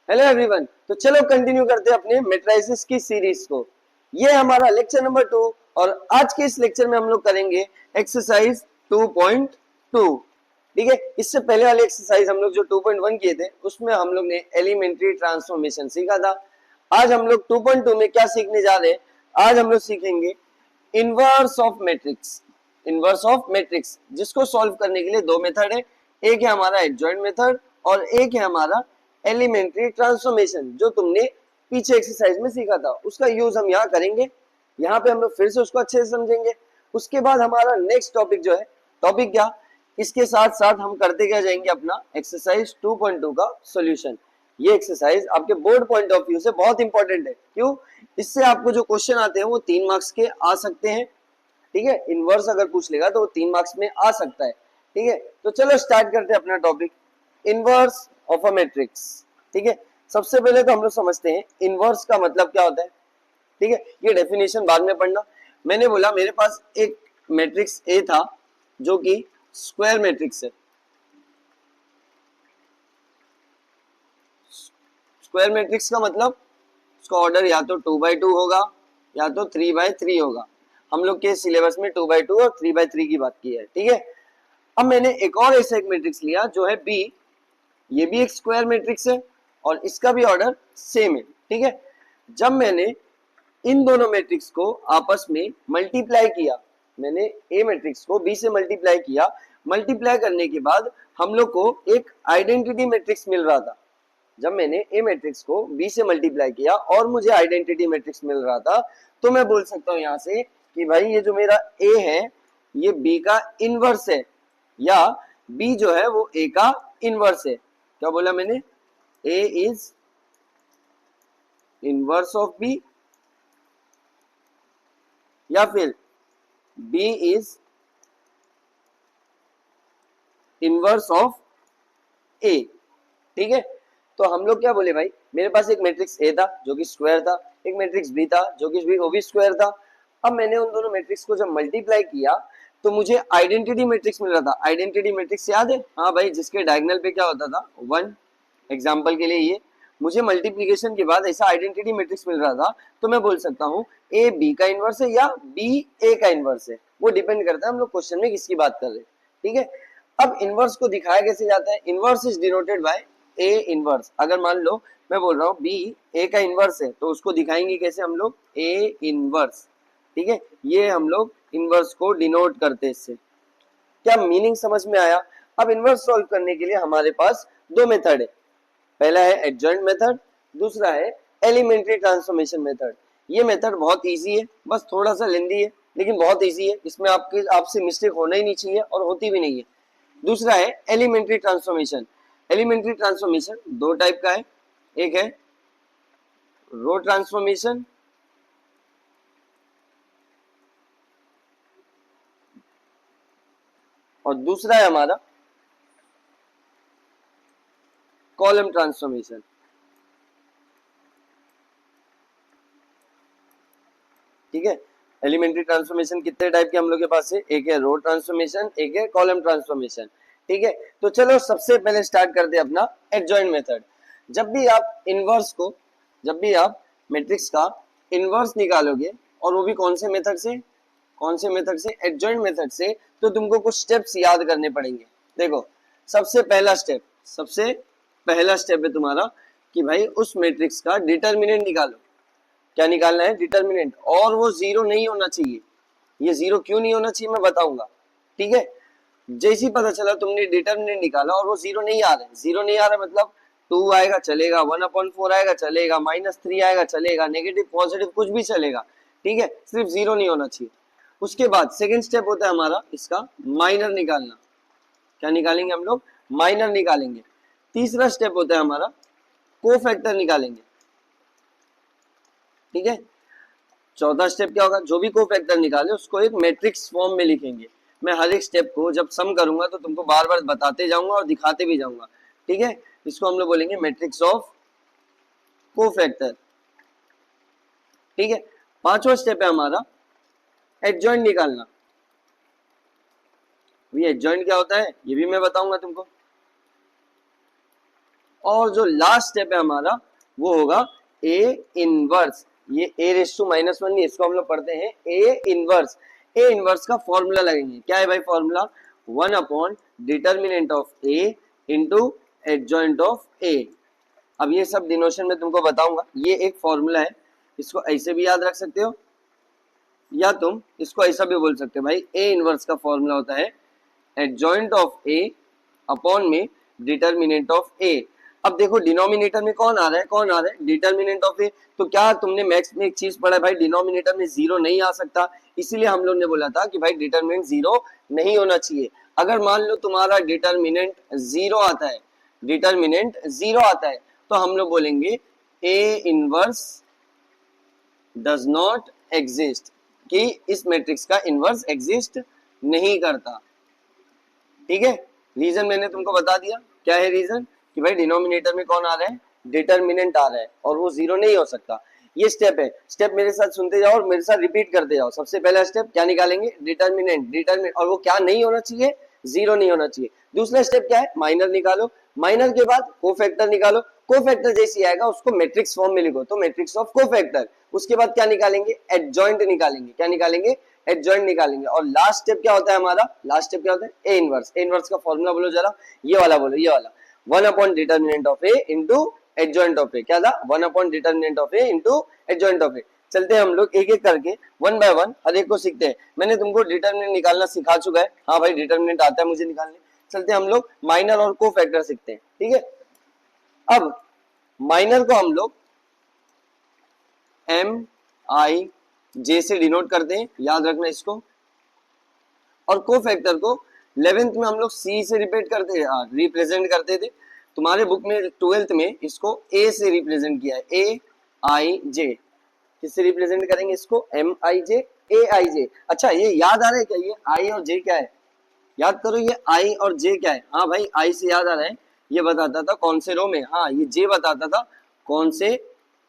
Hello everyone, तो चलो continue करते हैं अपने मैट्रिसेस की सीरीज को। ये हमारा लेक्चर नंबर 2 और आज के इस लेक्चर में हम लोग करेंगे एक्सरसाइज 2.2। ठीक है, इससे पहले वाले एक्सरसाइज हम लोग जो 2.1 किए थे उसमें हम लोग ने एलिमेंट्री ट्रांसफॉर्मेशन सीखा था। आज हम लोग 2.2 में क्या सीखने जा रहे हैं? आज हम लोग सीखेंगे inverse of matrix. Inverse of matrix जिसको सॉल्व करने के लिए दो मेथड है, एक है हमारा एडजॉइंट मेथड और एक है हमारा एलिमेंट्री ट्रांसफॉर्मेशन जो तुमने पीछे एक्सरसाइज में सीखा था, उसका यूज हम यहाँ करेंगे। यहाँ पे हम लोग फिर से उसको अच्छे से समझेंगे। उसके बाद हमारा नेक्स्ट टॉपिक जो है, टॉपिक क्या, इसके साथ साथ हम करते क्या जाएंगे अपना एक्सरसाइज 2.2 का सॉल्यूशन। ये एक्सरसाइज आपके बोर्ड पॉइंट ऑफ व्यू से बहुत इंपॉर्टेंट है। क्यों? इससे आपको जो क्वेश्चन आते हैं वो 3 मार्क्स के आ सकते हैं। ठीक है, इनवर्स अगर पूछ लेगा तो वो 3 मार्क्स में आ सकता है। ठीक है, तो चलो स्टार्ट करते हैं अपना topic, inverse of a matrix. ठीक है, सबसे पहले तो हम लोग समझते हैं इनवर्स का मतलब क्या होता है। ठीक है, ये डेफिनेशन बाद में पढ़ना। मैंने बोला मेरे पास एक मैट्रिक्स ए था जो कि स्क्वायर मैट्रिक्स है। स्क्वायर मैट्रिक्स का मतलब उसका ऑर्डर या तो 2x2 होगा या तो 3x3 होगा। हम लोग के सिलेबस में 2x2 और 3x3 की बात की है। ठीक है, अब मैंने एक और ऐसा एक मैट्रिक्स लिया जो है बी। ये भी एक स्क्वायर मैट्रिक्स है और इसका भी ऑर्डर सेम है। ठीक है, जब मैंने इन दोनों मैट्रिक्स को आपस में मल्टीप्लाई किया, मैंने ए मैट्रिक्स को बी से मल्टीप्लाई किया, मल्टीप्लाई करने के बाद हम लोग को एक आइडेंटिटी मैट्रिक्स मिल रहा था। जब मैंने ए मैट्रिक्स को बी से मल्टीप्लाई किया और मुझे आइडेंटिटी मैट्रिक्स मिल रहा था, तो मैं बोल सकता हूं यहां से कि भाई ये जो मेरा ए है ये बी का इनवर्स है, या बी जो है वो ए का इनवर्स है। क्या बोला मैंने? ए इज इनवर्स ऑफ बी, या फिर B is inverse of A. ठीक है, तो हम लोग क्या बोले भाई, मेरे पास एक मैट्रिक्स ए था जो कि स्क्वायर था, एक मैट्रिक्स बी था जो कि वो भी स्क्वायर था। अब मैंने उन दोनों मैट्रिक्स को जब मल्टीप्लाई किया तो मुझे आइडेंटिटी मैट्रिक्स मिल रहा था। आइडेंटिटी मैट्रिक्स याद है? हाँ भाई, जिसके डायगोनल पे क्या होता था? 1। एग्जाम्पल के लिए ये मुझे मल्टीप्लीकेशन के बाद ऐसा आइडेंटिटी मैट्रिक्स मिल रहा था, तो मैं बोल सकता हूँ ए बी का इनवर्स है या बी ए का इनवर्स है। वो डिपेंड करता है हम लोग क्वेश्चन में किसकी बात कर रहे हैं। ठीक है, अब इनवर्स को दिखाया कैसे जाता है? Inverse is denoted by A inverse. अगर मान लो मैं बोल रहा हूँ बी ए का इनवर्स है तो उसको दिखाएंगे कैसे हम लोग? A inverse. ठीक है, ये हम लोग इनवर्स को डिनोट करते हैं इससे। क्या मीनिंग समझ में आया? अब इनवर्स सॉल्व करने के लिए हमारे पास दो मेथड है। पहला है एडजॉइंट मेथड, दूसरा है एलिमेंट्री ट्रांसफॉर्मेशन मेथड। ये मेथड बहुत इजी है, बस थोड़ा सा लेंदी है लेकिन बहुत इजी है। इसमें आपसे मिस्टेक होना ही नहीं चाहिए और होती भी नहीं है। दूसरा है एलिमेंट्री ट्रांसफॉर्मेशन। एलिमेंट्री ट्रांसफॉर्मेशन दो टाइप का है, एक है रो ट्रांसफॉर्मेशन और दूसरा है हमारा कॉलम ट्रांसफॉर्मेशन। ठीक है, एलिमेंट्री ट्रांसफॉर्मेशन कितने टाइप के हम लोग के पास है? एक है रो ट्रांसफॉर्मेशन, एक है कॉलम ट्रांसफॉर्मेशन। ठीक है, तो चलो सबसे पहले स्टार्ट करते हैं अपना एडजॉइंट मेथड। जब भी आप इनवर्स को, जब भी आप मैट्रिक्स का इनवर्स निकालोगे, और वो भी कौन से मेथड से? कौन से मेथड से? एडजॉइंट मेथड से। तो तुमको कुछ स्टेप्स याद करने पड़ेंगे। देखो, सबसे पहला स्टेप, सबसे पहला स्टेप है तुम्हारा कि भाई उस मैट्रिक्स का डिटर्मिनेंट निकालो। क्या निकालना है? डिटर्मिनेंट। और वो जीरो नहीं होना चाहिए। ये जीरो क्यों नहीं होना चाहिए मैं बताऊंगा। ठीक है, जैसे ही पता चला तुमने डिटर्मिनेंट निकाला और वो जीरो नहीं आ रहा है, जीरो नहीं आ रहा मतलब 2 आएगा चलेगा, 1/4 आएगा चलेगा, -3 आएगा चलेगा, नेगेटिव पॉजिटिव कुछ भी चलेगा। ठीक है, सिर्फ जीरो नहीं होना चाहिए। उसके बाद सेकेंड स्टेप होता है हमारा इसका माइनर निकालना। क्या निकालेंगे हम लोग? माइनर निकालेंगे। तीसरा स्टेप होता है हमारा कोफैक्टर निकालेंगे। ठीक है, चौथा स्टेप क्या होगा? जो भी कोफैक्टर निकाले उसको एक मैट्रिक्स फॉर्म में लिखेंगे। मैं हर एक स्टेप को जब सम करूंगा तो तुमको बार बार बताते जाऊंगा और दिखाते भी जाऊंगा। ठीक है, इसको हम लोग बोलेंगे मैट्रिक्स ऑफ कोफैक्टर। ठीक है, पांचवा स्टेप है हमारा एडजॉइंट निकालना। ये एडजॉइंट क्या होता है ये भी मैं बताऊंगा तुमको। और जो लास्ट स्टेप है हमारा वो होगा ए इनवर्स। ये A raise to minus one नहीं, इसको हम लोग पढ़ते हैं ए इनवर्स। ए इनवर्स का फॉर्मूला लगेंगे, क्या है भाई formula, 1 upon determinant of A into adjoint of A. अब ये सब डिनोशन में तुमको बताऊंगा, ये एक फॉर्मूला है, इसको ऐसे भी याद रख सकते हो या तुम इसको ऐसा भी बोल सकते हो भाई, ए इनवर्स का फॉर्मूला होता है एडजॉइंट ऑफ ए अपॉन में डिटर्मिनेंट ऑफ ए। अब देखो डिनोमिनेटर में कौन आ रहा है, कौन आ रहा है, डिटर्मिनेंट ऑफ ए। तो क्या तुमने मैथ्स में एक चीज पढ़ा है भाई, डिनोमिनेटर में जीरो नहीं आ सकता, इसीलिए हम लोग ने बोला था कि भाई डिटर्मिनेंट जीरो नहीं होना चाहिए। अगर मान लो तुम्हारा डिटर्मिनेंट जीरो आता है, डिटर्मिनेंट जीरो आता है, तो हम लोग बोलेंगे A inverse does not exist, कि इस मैट्रिक्स का इनवर्स एग्जिस्ट नहीं करता। ठीक है, रीजन मैंने तुमको बता दिया, क्या है रीजन, कि भाई डिनोमिनेटर में कौन आ रहा है, डिटर्मिनेंट आ रहा है और वो जीरो नहीं हो सकता। ये स्टेप है, स्टेप मेरे साथ सुनते जाओ और मेरे साथ रिपीट करते जाओ। सबसे पहला स्टेप क्या निकालेंगे, डिटर्मिनेंट, डिटर्मिनेंट, और वो क्या नहीं होना चाहिए, जीरो नहीं होना चाहिए। दूसरा स्टेप क्या है, माइनर निकालो, माइनर के बाद कोफैक्टर निकालो, कोफैक्टर जैसी आएगा उसको मैट्रिक्स फॉर्म में लिखो, तो मैट्रिक्स ऑफ कोफैक्टर। उसके बाद क्या निकालेंगे, एडजॉइंट निकालेंगे, क्या निकालेंगे, एडजॉइंट निकालेंगे। और लास्ट स्टेप क्या होता है हमारा, लास्ट स्टेप क्या होता है, ए इनवर्स। ए इनवर्स का फॉर्मूला बोलो जरा, ये वाला बोलो, ये वाला, 1 upon determinant of A into adjoint of A. क्या था, 1 upon determinant of A into adjoint of A. चलते हैं हम लोग एक एक करके, वन बाय वन हर एक को सीखते हैं। मैंने तुमको डिटर्मिनेंट निकालना सिखा चुका है, हाँ भाई डिटर्मिनेंट आता है मुझे निकालने। चलते हैं हम लोग माइनर और कोफैक्टर सीखते हैं, ठीक है। अब माइनर को हम लोग एम आई जे से डिनोट करते हैं, याद रखना इसको। और कोफैक्टर को 11th में हम लोग सी से रिप्रेजेंट करते थे। तुम्हारे बुक में 12th में इसको ए से रिप्रेजेंट किया है, ए आई जे। किससे रिप्रेजेंट करेंगे इसको, एम आई जे, ए आई जे। अच्छा ये याद आ रहा है क्या, ये आई और जे क्या है, याद करो ये आई और जे क्या है। हाँ भाई आई से याद आ रहा है, ये बताता था कौन से रो में, हाँ ये जे बताता था कौन से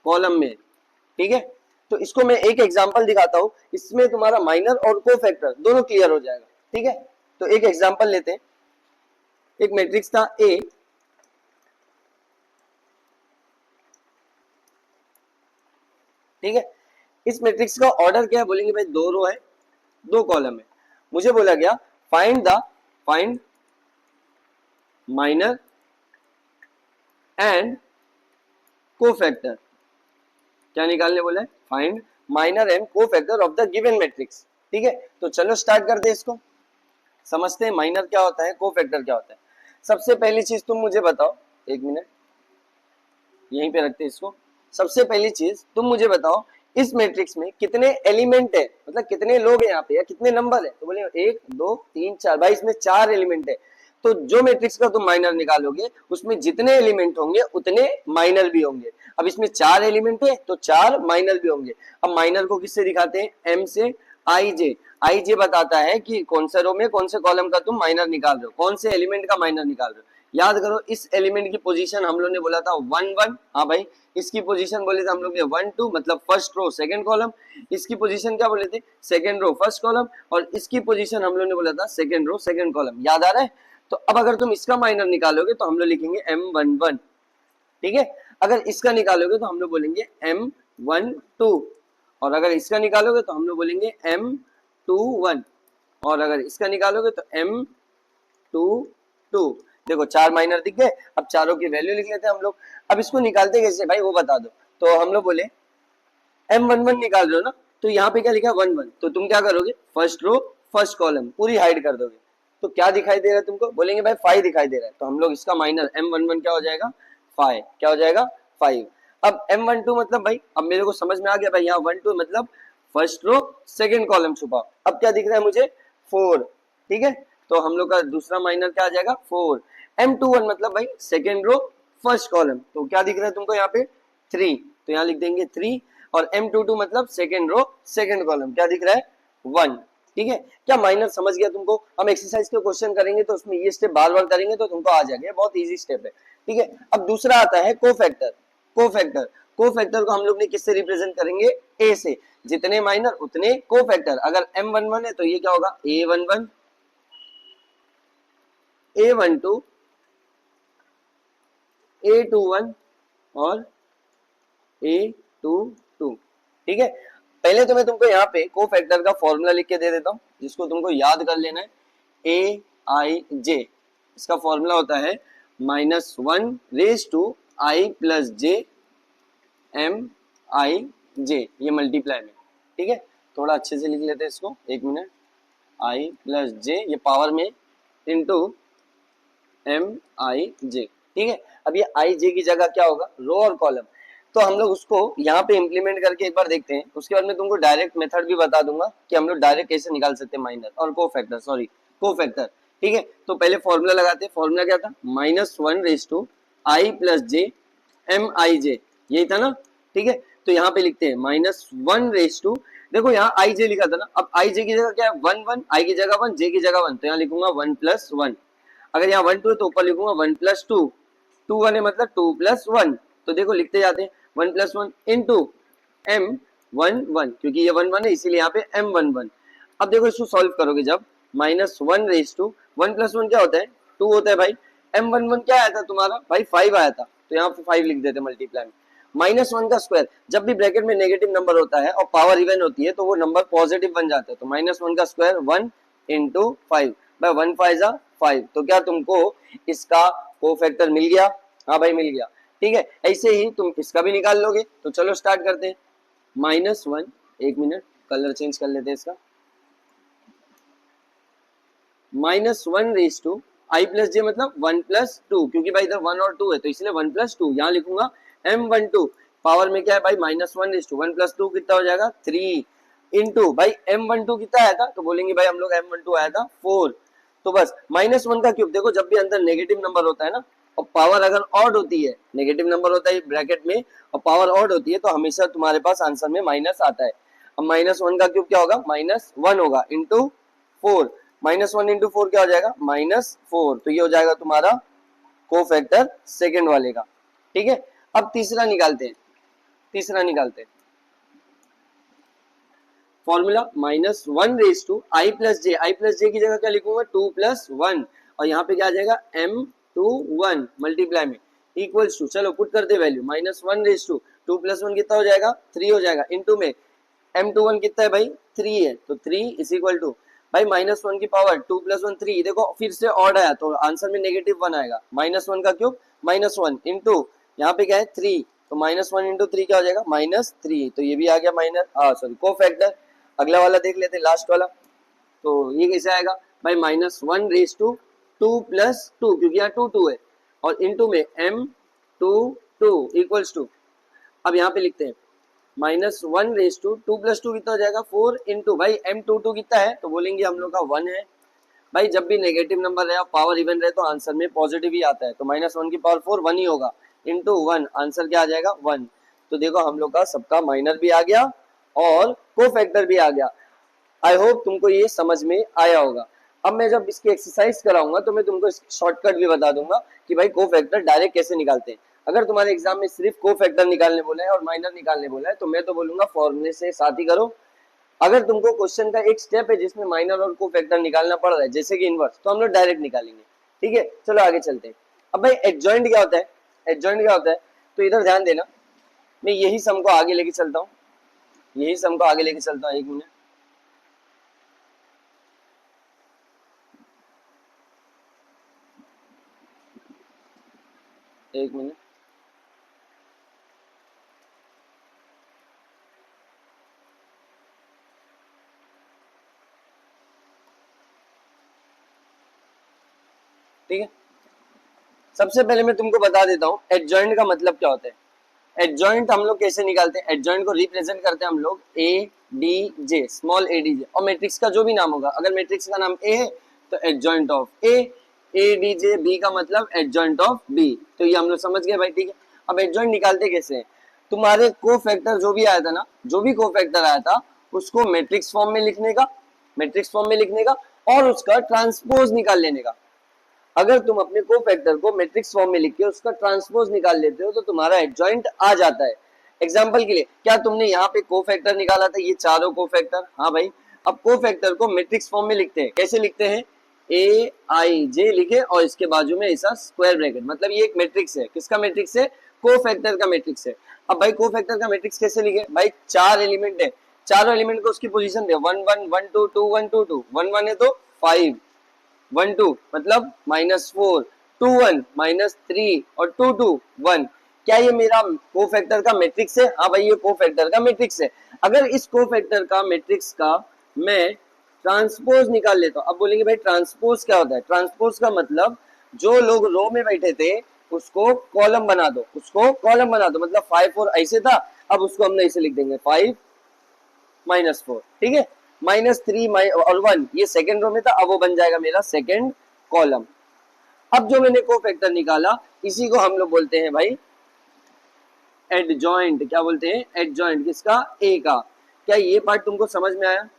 कॉलम में, ठीक है। तो इसको मैं एक एग्जांपल दिखाता हूं, इसमें तुम्हारा माइनर और कोफैक्टर दोनों क्लियर हो जाएगा, ठीक है। तो एक एग्जांपल लेते हैं, एक मैट्रिक्स था ए, ठीक है। इस मैट्रिक्स का ऑर्डर क्या है, बोलेंगे भाई दो रो है दो कॉलम है। मुझे बोला गया फाइंड माइनर एंड कोफैक्टर। क्या निकालने बोला है, find minor and cofactor of the given matrix, ठीक है। तो चलो स्टार्ट करते हैं इसको, समझते हैं माइनर क्या होता है, कोफैक्टर क्या होता है। सबसे पहली चीज तुम मुझे बताओ, एक मिनट यहीं पे रखते हैं इसको। सबसे पहली चीज तुम मुझे बताओ, इस मैट्रिक्स में कितने एलिमेंट है, मतलब कितने लोग हैं यहाँ पे या कितने नंबर है। तो बोले 1 2 3 4, भाई इसमें 4 एलिमेंट है। तो जो मैट्रिक्स का तुम माइनर निकालोगे उसमें जितने एलिमेंट होंगे उतने माइनर भी होंगे। अब इसमें 4 एलिमेंट है तो 4 माइनर भी होंगे। अब माइनर को किससे दिखाते हैं, एम से। आई जे बताता है कि कौन से रो में कौन से कॉलम का तुम माइनर निकाल रहे हो, कौन से एलिमेंट का माइनर निकाल रहे हो। याद करो इस एलिमेंट की पोजीशन हम लोग ने बोला था 1 1, हाँ भाई इसकी पोजीशन बोले थे हम लोग ने 1 2, मतलब फर्स्ट रो सेकंड कॉलम। इसकी पोजीशन क्या बोले थे, सेकंड रो फर्स्ट कॉलम। और इसकी पोजीशन हम लोग ने बोला था सेकंड रो सेकंड कॉलम, याद आ रहा है। तो अब अगर तुम इसका माइनर निकालोगे तो हम लोग लिखेंगे M11, ठीक है। अगर इसका निकालोगे तो हम लोग बोलेंगे M12, और अगर इसका निकालोगे तो हम लोग बोलेंगे M21, और अगर इसका निकालोगे तो M22। देखो 4 माइनर दिख गए। अब चारों की वैल्यू लिख लेते हैं हम लोग। अब इसको निकालते कैसे भाई वो बता दो। तो हम लोग बोले M11 निकाल रहे हो ना, तो यहाँ पे क्या लिखा है 1 1, तो तुम क्या करोगे, फर्स्ट रो फर्स्ट कॉलम पूरी हाइड कर दोगे। तो क्या दिखाई दे रहा है तुमको, बोलेंगे भाई 5 दिखाई दे रहा है। तो हम लोग इसका माइनर M11 क्या हो जाएगा, 5, क्या हो जाएगा 5। अब M12 मतलब भाई, अब मेरे को समझ में आ गया भाई, यहाँ 1 2 मतलब फर्स्ट रो सेकंड कॉलम छुपाओ। अब क्या दिख रहा है मुझे, 4, ठीक है। तो हम लोग का दूसरा माइनर क्या आ जाएगा 4। M21 मतलब भाई सेकंड रो फर्स्ट कॉलम, तो क्या दिख रहा है तुमको यहाँ पे 3, तो यहाँ लिख देंगे 3। और M22 मतलब सेकंड रो सेकंड कॉलम, क्या दिख रहा है 1, ठीक है। क्या माइनर समझ गया तुमको। हम एक्सरसाइज के क्वेश्चन करेंगे तो उसमें ये स्टेप बार बार करेंगे तो तुमको आ जाएगा, बहुत इजी स्टेप है, ठीक है। अब दूसरा आता है कोफैक्टर। कोफैक्टर को हम लोग ने किससे रिप्रेजेंट करेंगे, ए से। जितने माइनर उतने कोफैक्टर। अगर M11 है तो ये क्या होगा A11, A12, A21 और A22, ठीक है। पहले तो मैं तुमको यहाँ पे कोफैक्टर का फॉर्मूला लिख के दे देता हूँ, जिसको तुमको याद कर लेना है। AIJ, इसका फॉर्मूला होता है -1/i+j MIJ, ये मल्टीप्लाई में, ठीक है। थोड़ा अच्छे से लिख लेते हैं इसको, एक मिनट। i+j, ये पावर में, इंटू MIJ, ठीक है। अब ये IJ की जगह क्या होगा, रो और कॉलम, तो हम लोग उसको यहाँ पे इम्प्लीमेंट करके एक बार देखते हैं। उसके बाद में तुमको डायरेक्ट मेथड भी बता दूंगा कि हम लोग डायरेक्ट कैसे निकाल सकते हैं माइनर और कोफैक्टर, ठीक है। तो पहले फॉर्मूला लगाते हैं। फॉर्मूला क्या था, -1/i+j MIJ, यही था ना, ठीक है। तो यहाँ पे लिखते हैं -1/, देखो यहाँ आई जे लिखा था ना, अब आई जे की जगह क्या है, 1 आई की जगह 1, जे की जगह 1, तो यहाँ लिखूंगा 1+1। अगर यहाँ 1 2 है तो ऊपर लिखूंगा 1+2, 2 1 है मतलब 2+1, तो देखो लिखते जाते हैं 1+1 इंटू M11, क्योंकि ये 1 1 है इसीलिए यहाँ पे M11। अब देखो इसको सॉल्व करोगे जब, -1/1+1 क्या होता है, 2 होता है भाई। M11 क्या आया था तुम्हारा भाई, 5 आया था, तो यहाँ पे 5 लिख देते मल्टीप्लाई में। -1 का स्क्वायर, जब भी ब्रैकेट में नेगेटिव नंबर होता है और पावर इवन होती है तो वो नंबर पॉजिटिव बन जाता है, तो -1 का स्क्वायर 1 इंटू 5, भाई 1 5 जा 5, तो क्या तुमको इसका कोफैक्टर मिल गया, हाँ भाई मिल गया, ठीक है। ऐसे ही तुम इसका भी निकाल लोगे, तो चलो स्टार्ट करते हैं। -1, एक मिनट कलर चेंज कर लेते हैं इसका, -1/i+j मतलब 1+2, क्योंकि भाई इधर 1 और 2 है तो इसलिए 1+2, यहाँ लिखूंगा M12, पावर में क्या है भाई -1/2, 1+2 कितना हो जाएगा 3, इंटू भाई M12 कितना आया था, तो बोलेंगे भाई हम लोग M12 आया था 4, तो बस -1 का क्यूब। देखो जब भी अंदर नेगेटिव नंबर होता है ना और पावर अगर ऑड होती है, नेगेटिव नंबर होता है ब्रैकेट में और पावर ऑड होती है, तो हमेशा तुम्हारे पास आंसर में माइनस आता है। अब -1 का क्यूब क्या होगा, -1 होगा इंटू 4, -1 इंटू 4 क्या हो जाएगा, -4, तो ये हो जाएगा तुम्हारा कोफैक्टर सेकंड वाले का, ठीक है। अब तीसरा निकालते हैं, फॉर्मूला -1/i+j, i+j की जगह क्या लिखूंगा 2+1, और यहाँ पे क्या आ जाएगा M21 मल्टीप्लाई में, इक्वल्स टू, चलो पुट करते वैल्यू, -1/2+1 कितना हो जाएगा 3 हो जाएगा, इंटू में M21 कितना है भाई 3 है, तो 3 इज इक्वल टू भाई -1 की पावर 2+1 3, देखो फिर से ऑड आया तो आंसर में -1 आएगा, -1 का क्यूब -1 इंटू यहाँ पे क्या है 3, तो -1 इंटू 3 क्या हो जाएगा -3, तो ये भी आ गया कोफैक्टर। अगला वाला देख लेते हैं, लास्ट वाला, तो ये कैसे आएगा भाई -1/2+2, क्योंकि यहाँ 2 2 है, और इंटू में M22 इक्वल्स टू, अब यहाँ पे लिखते हैं -1/2+2 कितना हो जाएगा 4, इंटू भाई M22 कितना है, तो बोलेंगे हम लोग का 1 है। भाई जब भी नेगेटिव नंबर रहे और पावर इवन रहे तो आंसर में पॉजिटिव ही आता है, तो -1 की पावर 4 1 ही होगा, इंटू 1, आंसर क्या आ जाएगा 1। तो देखो हम लोग का सबका माइनर भी आ गया और कोफैक्टर भी आ गया। आई होप तुमको ये समझ में आया होगा। अब मैं जब इसकी एक्सरसाइज कराऊंगा तो मैं तुमको शॉर्टकट भी बता दूंगा कि भाई कोफैक्टर डायरेक्ट कैसे निकालते हैं। अगर तुम्हारे एग्जाम में सिर्फ कोफैक्टर निकालने बोला है और माइनर निकालने बोला है तो मैं तो बोलूंगा फॉर्मूले से साथ ही करो। अगर तुमको क्वेश्चन का एक स्टेप है जिसमें माइनर और कोफैक्टर निकालना पड़ रहा है, जैसे कि इनवर्स, तो हम लोग डायरेक्ट निकालेंगे, ठीक है। चलो आगे चलते हैं। अब भाई एडजॉइंट क्या होता है, तो इधर ध्यान देना, मैं यही सम को आगे लेके चलता हूँ, एक मिनट, एक मिनट, ठीक है। सबसे पहले मैं तुमको बता देता हूँ एडजॉइंट का मतलब क्या होता है। एडजॉइंट हम लोग कैसे निकालते हैं, एडजॉइंट को रिप्रेजेंट करते हैं हम लोग ए डी जे, स्मॉल ए डी जे, और मैट्रिक्स का जो भी नाम होगा, अगर मैट्रिक्स का नाम ए है तो adjoint of A D J, B का मतलब एडजॉइंट ऑफ बी, तो ये हम लोग समझ गए भाई, ठीक है। अब एडजॉइंट निकालते कैसे हैं, तुम्हारे कोफैक्टर जो भी आया था ना, जो भी कोफैक्टर आया था उसको मैट्रिक्स फॉर्म में लिखने का और उसका ट्रांसपोज निकाल लेने का। अगर तुम अपने कोफैक्टर को मैट्रिक्स फॉर्म में लिख के उसका ट्रांसपोज निकाल लेते हो तो तुम्हारा एडजॉइंट आ जाता है। एग्जांपल के लिए, क्या तुमने यहाँ पे कोफैक्टर निकाला था, ये चारों कोफैक्टर, हाँ भाई। अब कोफैक्टर को मैट्रिक्स फॉर्म में लिखते हैं, कैसे लिखते हैं, ए आई जे लिखे और इसके बाजू में ऐसा स्क्वायर ब्रैकेट, मतलब ये एक मैट्रिक्स है। किसका मैट्रिक्स है? कोफैक्टर का मैट्रिक्स है। अब भाई कोफैक्टर का मैट्रिक्स कैसे लिखे? भाई 4 एलिमेंट है, चारों एलिमेंट को उसकी पोजीशन दे, 1 1 1 2 2 1 2 2, 1 1 है तो 5, 1 2 मतलब -4, 2 1 -3 और 2 2 1। क्या ये मेरा कोफैक्टर का मैट्रिक्स है? हाँ भाई ये कोफैक्टर का मैट्रिक्स है। अगर इस कोफैक्टर का मैट्रिक्स का मैं ट्रांसपोज निकाल लेता हूं, अब बोलेंगे भाई ट्रांसपोज क्या होता है? ट्रांसपोज का मतलब जो लोग रो में बैठे थे उसको कॉलम बना दो, उसको कॉलम बना दो, मतलब 5 4 ऐसे था, अब उसको हमने ऐसे लिख देंगे 5 -4, ठीक है। -3 और 1 ये सेकंड रो में था, अब वो बन जाएगा मेरा सेकंड कॉलम। अब जो मैंने कोफैक्टर निकाला इसी को हम लोग बोलते हैं भाई एडजॉइंट। क्या बोलते हैं? एडजॉइंट। किसका? ए का। क्या ये पार्ट तुमको समझ में आया?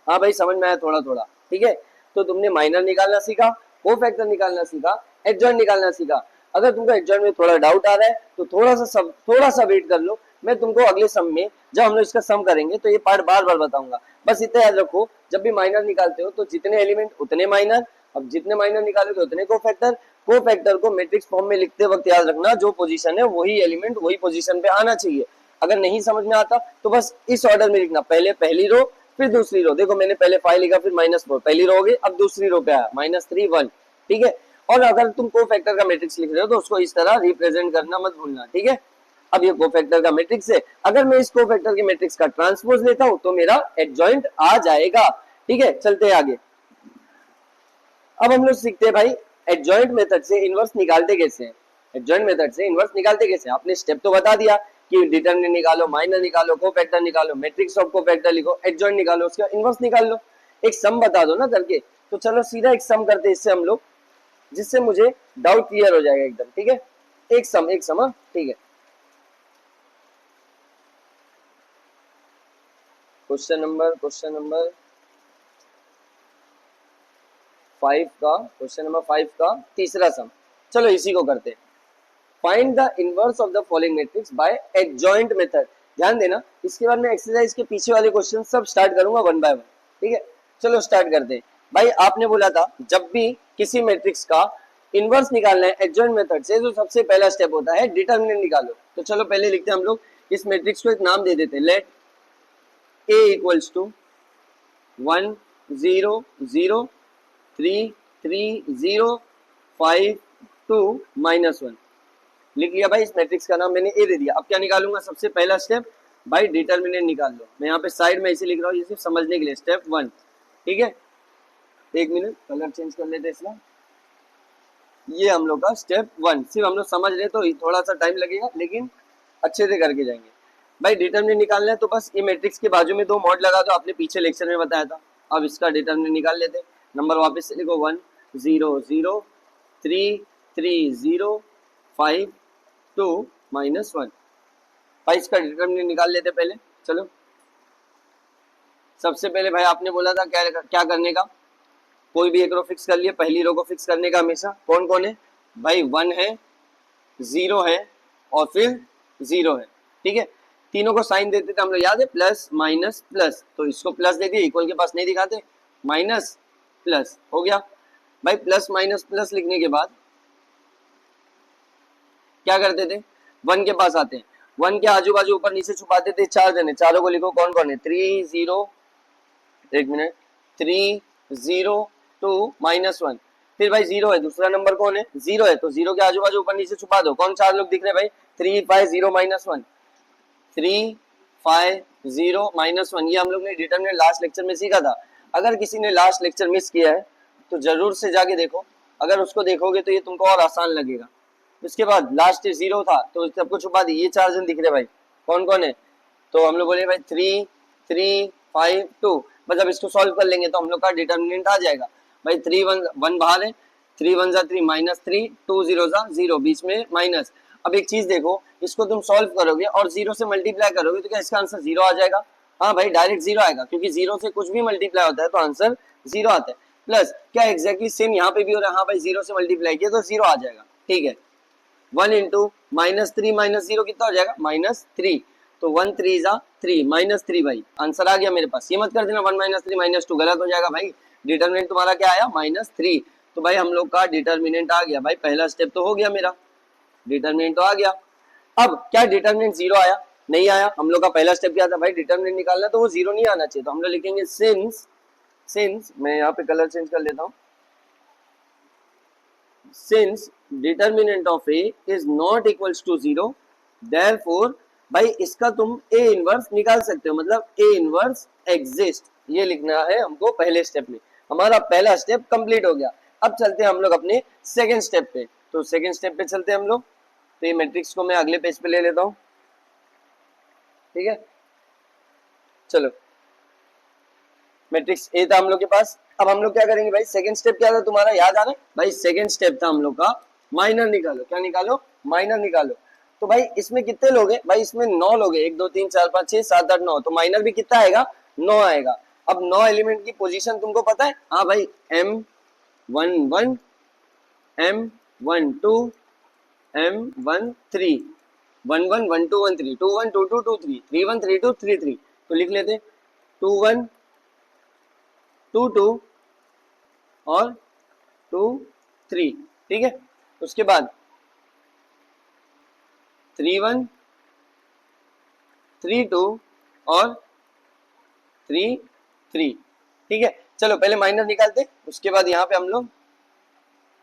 हाँ भाई समझ में आया थोड़ा थोड़ा, ठीक है। तो तुमने माइनर निकालना सीखा, कोफैक्टर निकालना सीखा, एडजॉइंट निकालना सीखा। अगर तुमको एडजॉइंट में थोड़ा डाउट आ रहा है तो थोड़ा सा वेट कर लो, मैं तुमको अगले सम में जब हम लोग इसका सम करेंगे तो ये पार्ट बार बार बताऊंगा। बस इतना याद रखो, जब भी माइनर निकालते हो तो जितने एलिमेंट उतने माइनर, अब जितने माइनर निकालोगे उतने कोफैक्टर। कोफैक्टर को मैट्रिक्स फॉर्म में लिखते वक्त याद रखना जो पोजीशन है वही एलिमेंट वही पोजीशन पे आना चाहिए। अगर नहीं समझ में आता तो बस इस ऑर्डर में लिखना, पहले पहली रो फिर दूसरी रो। देखो मैंने पहले 5 लिखा फिर -4, पहली रो हो गई, अब दूसरी रो पे आया -3 1, ठीक है। और अगर तुम कोफैक्टर का मैट्रिक्स लिख रहे हो तो उसको इस तरह रिप्रेजेंट करना मत भूलना, ठीक है। अब ये कोफैक्टर का मैट्रिक्स है, अगर मैं इस कोफैक्टर के मैट्रिक्स का ट्रांसपोज लेता हूं तो मेरा एडजॉइंट आ जाएगा, ठीक है। चलते हैं आगे। अब हम लोग सीखते हैं भाई एडजॉइंट मेथड से इनवर्स निकालते कैसे हैं। एडजॉइंट मेथड से इनवर्स निकालते कैसे? आपने स्टेप तो बता दिया कि डिटरमिनेंट निकालो, माइनर निकालो, कोफैक्टर निकालो, मैट्रिक्स ऑफ कोफैक्टर लिखो, एडजॉइंट निकालो, उसका इनवर्स निकाल लो। एक सम बता दो ना करके। तो चलो सीधा एक सम करते हैं इससे हम लोग, जिससे मुझे डाउट क्लियर हो जाएगा एकदम, ठीक है। एक सम हाँ, ठीक है। क्वेश्चन नंबर 5 का तीसरा सम, चलो इसी को करते हैं। Find the inverse of the following matrix bye adjoint method. ध्यान देना, इसके बाद मैं एक्सरसाइज के पीछे वाले क्वेश्चन सब स्टार्ट करूंगा 1 बाय 1, ठीक है। चलो स्टार्ट करते हैं। भाई आपने बोला था जब भी किसी मैट्रिक्स का इनवर्स निकालना है एडजॉइंट मेथड से तो सबसे पहला स्टेप होता है डिटरमिनेंट निकालो। तो चलो पहले लिखते हैं हम लोग इस मैट्रिक्स को एक नाम दे देते हैं, लेट ए इक्वल्स टू 1 0 0 3 3 0 5 2 -1। लिख लिया भाई, इस मैट्रिक्स का नाम मैंने ए दे दिया। अब क्या निकालूंगा? सबसे पहला स्टेप भाई डिटरमिनेंट निकाल लो। मैं यहाँ पे साइड में ऐसे लिख रहा हूँ, ये सिर्फ समझने के लिए, स्टेप 1, ठीक है। एक मिनट कलर चेंज कर लेते इसका। ये हम लोग का स्टेप 1, सिर्फ हम लोग समझ रहे तो थोड़ा सा टाइम लगेगा लेकिन अच्छे से करके जाएंगे। भाई डिटरमिनेंट निकालना है तो बस ये मैट्रिक्स के बाजू में 2 मॉड लगा दो, आपने पीछे लेक्चर में बताया था। अब इसका डिटरमिनेंट निकाल लेते हैं। नंबर वापस से लिखो 1 0 0 3 3 0 5 2 -1। भाई इसका डिटरमिनेंट निकाल लेते पहले। चलो सबसे पहले भाई आपने बोला था क्या क्या करने का? कोई भी एक रो फिक्स कर लिया, पहली रो को फिक्स करने का हमेशा। कौन कौन है भाई? 1 है, 0 है और फिर 0 है, ठीक है। तीनों को साइन देते थे हम लोग, याद है? प्लस माइनस प्लस, तो इसको प्लस दे दिया, इक्वल के पास नहीं दिखाते, माइनस प्लस हो गया। भाई प्लस माइनस प्लस लिखने के बाद क्या करते थे? 1 के पास आते हैं, 1 के आजू बाजू ऊपर नीचे छुपाते थे 4 जने, चारों को लिखो कौन कौन है? 3 0 एक मिनट 3 0 2 -1। फिर भाई 0 है, दूसरा नंबर कौन है? 0 है, तो 0 के आजू बाजू ऊपर नीचे छुपा दो, कौन 4 लोग दिख रहे भाई? 3 5 0 -1, 3 5 0 -1। ये हम लोग ने डिटरमिनेंट लास्ट लेक्चर में सीखा था। अगर किसी ने लास्ट लेक्चर मिस किया है तो जरूर से जाके देखो, अगर उसको देखोगे तो ये तुमको और आसान लगेगा। उसके बाद लास्ट 0 था तो सबको छुपा दी, ये 4 जन दिख रहे भाई, कौन कौन है? तो हम लोग बोले भाई 3 3 5 2। बस अब इसको सॉल्व कर लेंगे तो हम लोग का डिटरमिनेंट आ जाएगा। भाई 3 1 बाहर है, 3 1 जा 3 -3, 2 0 जा 0, बीच में माइनस। अब एक चीज देखो, इसको तुम सॉल्व करोगे और 0 से मल्टीप्लाई करोगे तो क्या इसका आंसर 0 आ जाएगा? हाँ भाई डायरेक्ट 0 आएगा, क्योंकि 0 से कुछ भी मल्टीप्लाई होता है तो आंसर 0 आता है। प्लस क्या एग्जैक्टली सेम यहाँ पे भी हो रहा है? हाँ भाई 0 से मल्टीप्लाई किया तो 0 आ जाएगा, ठीक है। 1 इंटू -3 -0 कितना हो जाएगा? -3। तो 1 3 जा 3 -3 भाई आंसर आ गया मेरे पास। ये मत कर देना 1 -3 -2 गलत हो जाएगा भाई। डिटरमिनेंट तुम्हारा क्या आया -3। तो भाई हम लोग का डिटरमिनेंट आ गया भाई, पहला स्टेप तो हो गया मेरा, डिटरमिनेंट तो आ गया। अब क्या डिटरमिनेंट जीरो आया? नहीं आया। हम लोग का पहला स्टेप क्या था भाई, डिटरमिनेंट निकालना, तो वो जीरो नहीं आना चाहिए। तो हम लोग लिखेंगे सिंस मैं यहाँ पे कलर चेंज कर लेता हूँ, since determinant of A is not equals to zero, therefore भाई इसका तुम ए इनवर्स निकाल सकते हो, मतलब ए इनवर्स एग्जिस्ट, ये लिखना है हमको पहले स्टेप में। हमारा पहला स्टेप कंप्लीट हो गया। अब चलते हैं हम लोग अपने सेकेंड स्टेप पे। तो सेकेंड स्टेप पे चलते हैं हम लोग। तो ये मैट्रिक्स को मैं अगले पेज पे ले लेता हूँ, ठीक है। चलो मैट्रिक्स ए था हम लोग के पास। अब हम लोग क्या करेंगे भाई, सेकंड स्टेप क्या था तुम्हारा, याद आ रहा है भाई? सेकंड स्टेप था हम लोग का माइनर निकालो। क्या निकालो? माइनर निकालो। तो भाई इसमें कितने लोग हैं भाई? इसमें 9 लोग हैं, 1 2 3 4 5 6 7 8 9। तो माइनर भी कितना आएगा? 9 आएगा। अब 9 एलिमेंट की पोजीशन तुमको पता है? हाँ भाई, M11 M12 M13 11 12 13 21 22 23 31 32 33। तो लिख लेते 21 22 और 23, ठीक है। उसके बाद 31 32 और 33, ठीक है। चलो पहले माइनर निकालते, उसके बाद यहाँ पे हम लोग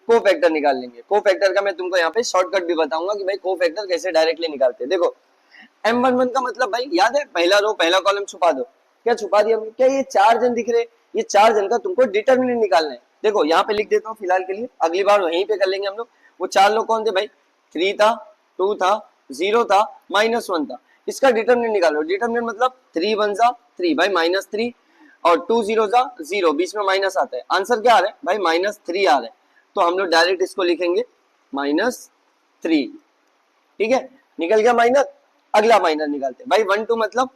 को फैक्टर निकाल लेंगे। को फैक्टर का मैं तुमको यहाँ पे शॉर्टकट भी बताऊंगा कि भाई को फैक्टर कैसे डायरेक्टली निकालते हैं। देखो M11 का मतलब भाई याद है, पहला रो पहला कॉलम छुपा दो। क्या छुपा दिया? क्या ये 4 जन दिख रहे? ये 4 जन का तुमको डिटरमिनेंट निकालना है। देखो यहाँ पे लिख देता हूँ फिलहाल के लिए, अगली बार वहीं पे कर लेंगे हम लोग। वो 4 लोग कौन थे भाई? 3 था, 2 था, 0 था, -1 था। इसका डिटरमिनेंट निकालो। डिटरमिनेंट मतलब 3 1 जा 3 भाई -3 और 2 0 जा 0, बीच में माइनस आता है। आंसर क्या आ रहा है भाई? -3 आ रहा है। तो हम लोग डायरेक्ट इसको लिखेंगे -3, ठीक है। निकल गया माइनर। अगला माइनर निकालते भाई 1 2 मतलब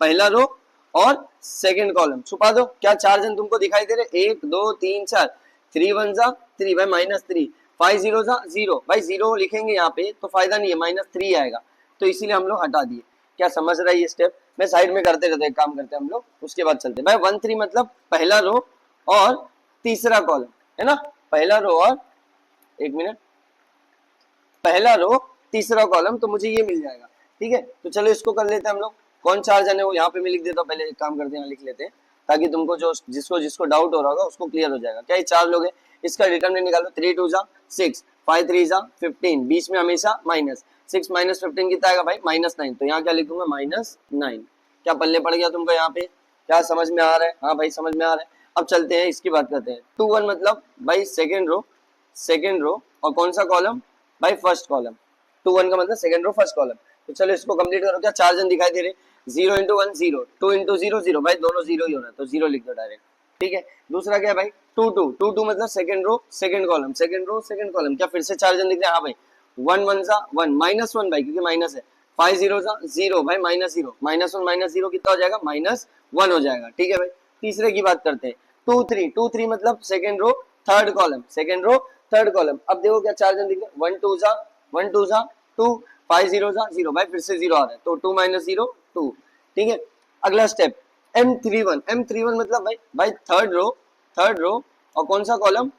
पहला रो और सेकंड कॉलम छुपा दो। क्या 4 जन तुमको दिखाई दे रहे? 1 2 3 4, 3 1 जा 3 भाई -3, 5 0 जा 0 भाई 0 लिखेंगे यहाँ पे तो फायदा नहीं है, -3 आएगा। तो इसीलिए हम लोग हटा दिए। क्या समझ रहा है ये स्टेप? मैं साइड में करते रहते, एक काम करते हैं हम लोग, उसके बाद चलते भाई 1 3 मतलब पहला रो और तीसरा कॉलम, है ना। पहला रो और एक मिनट, पहला रो तीसरा कॉलम, तो मुझे ये मिल जाएगा, ठीक है। तो चलो इसको कर लेते हैं हम लोग। कौन 4 जन है वो यहाँ पे मैं लिख देता हूँ। पहले एक काम करते हैं, लिख लेते हैं ताकि तुमको जो जिसको जिसको डाउट हो रहा होगा उसको क्लियर हो जाएगा। क्या ये 4 लोग हैं? इसका डिटरमिनेंट निकालो। 3 2 जा 6, 5 3 जा 15, बीच में हमेशा माइनस। 6 -15 कितना आएगा भाई? -9। तो यहाँ क्या लिखूंगा? -9। क्या पल्ले पड़ गया तुमको यहाँ पे? क्या समझ में आ रहा है? हाँ भाई समझ में आ रहा है। अब चलते हैं इसकी बात करते हैं। 2 1 मतलब भाई सेकेंड रो और कौन सा कॉलम भाई? First column. 2 1 का मतलब सेकंड रो फर्स्ट कॉलम। तो चलो इसको कंप्लीट करो। क्या 4 जन दिखाई दे रहे? 0 × 1 0, 2 × 0 0 भाई, दोनों 0 ही हो रहा है तो 0 लिख दो डायरेक्ट, ठीक है। दूसरा क्या है भाई? 2 2 मतलब second row second column, second row second column. क्या फिर से 4 जन दिख रहे हैं? हाँ भाई। 1 1 जा 1 -1 भाई, क्योंकि माइनस है। 5 0 जा 0 भाई, -0 -1 -0 कितना हो जाएगा? -1 हो जाएगा, ठीक है भाई। तीसरे की बात करते हैं। 2 3 मतलब second row third column, second row third column. अब देखो क्या 4 जन दिख रहे? 1 2 जा 2, 5 0 जा 0 भाई, फिर से 0 आ रहा है तो 2 - 0 2, ठीक है। अगला स्टेप M31 मतलब भाई थर्ड रो और कौन सा कॉलम?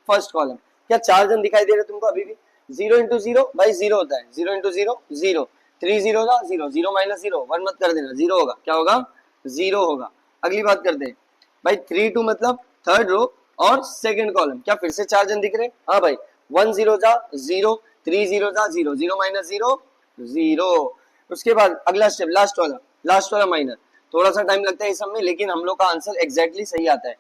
First column. क्या 4 जन दिखाई दे रहे तुमको अभी भी? 0 × 0 भाई 0 होता है, 0 × 0 0, 3 0 जा 0, 0 -0 1 मत कर देना, 0 होगा। क्या होगा? 0 होगा। अगली बात करते हैं भाई 3 2 मतलब थर्ड रो और सेकंड कॉलम। क्या फिर से 4 जन दिख रहे? हाँ भाई। 1 0 जा 0, 3 0 जा 0, 0 -0 0। उसके बाद अगला स्टेप लास्ट वाला माइनर। थोड़ा सा टाइम लगता है इस सब में, लेकिन हम लोग का आंसर एग्जैक्टली सही आता है।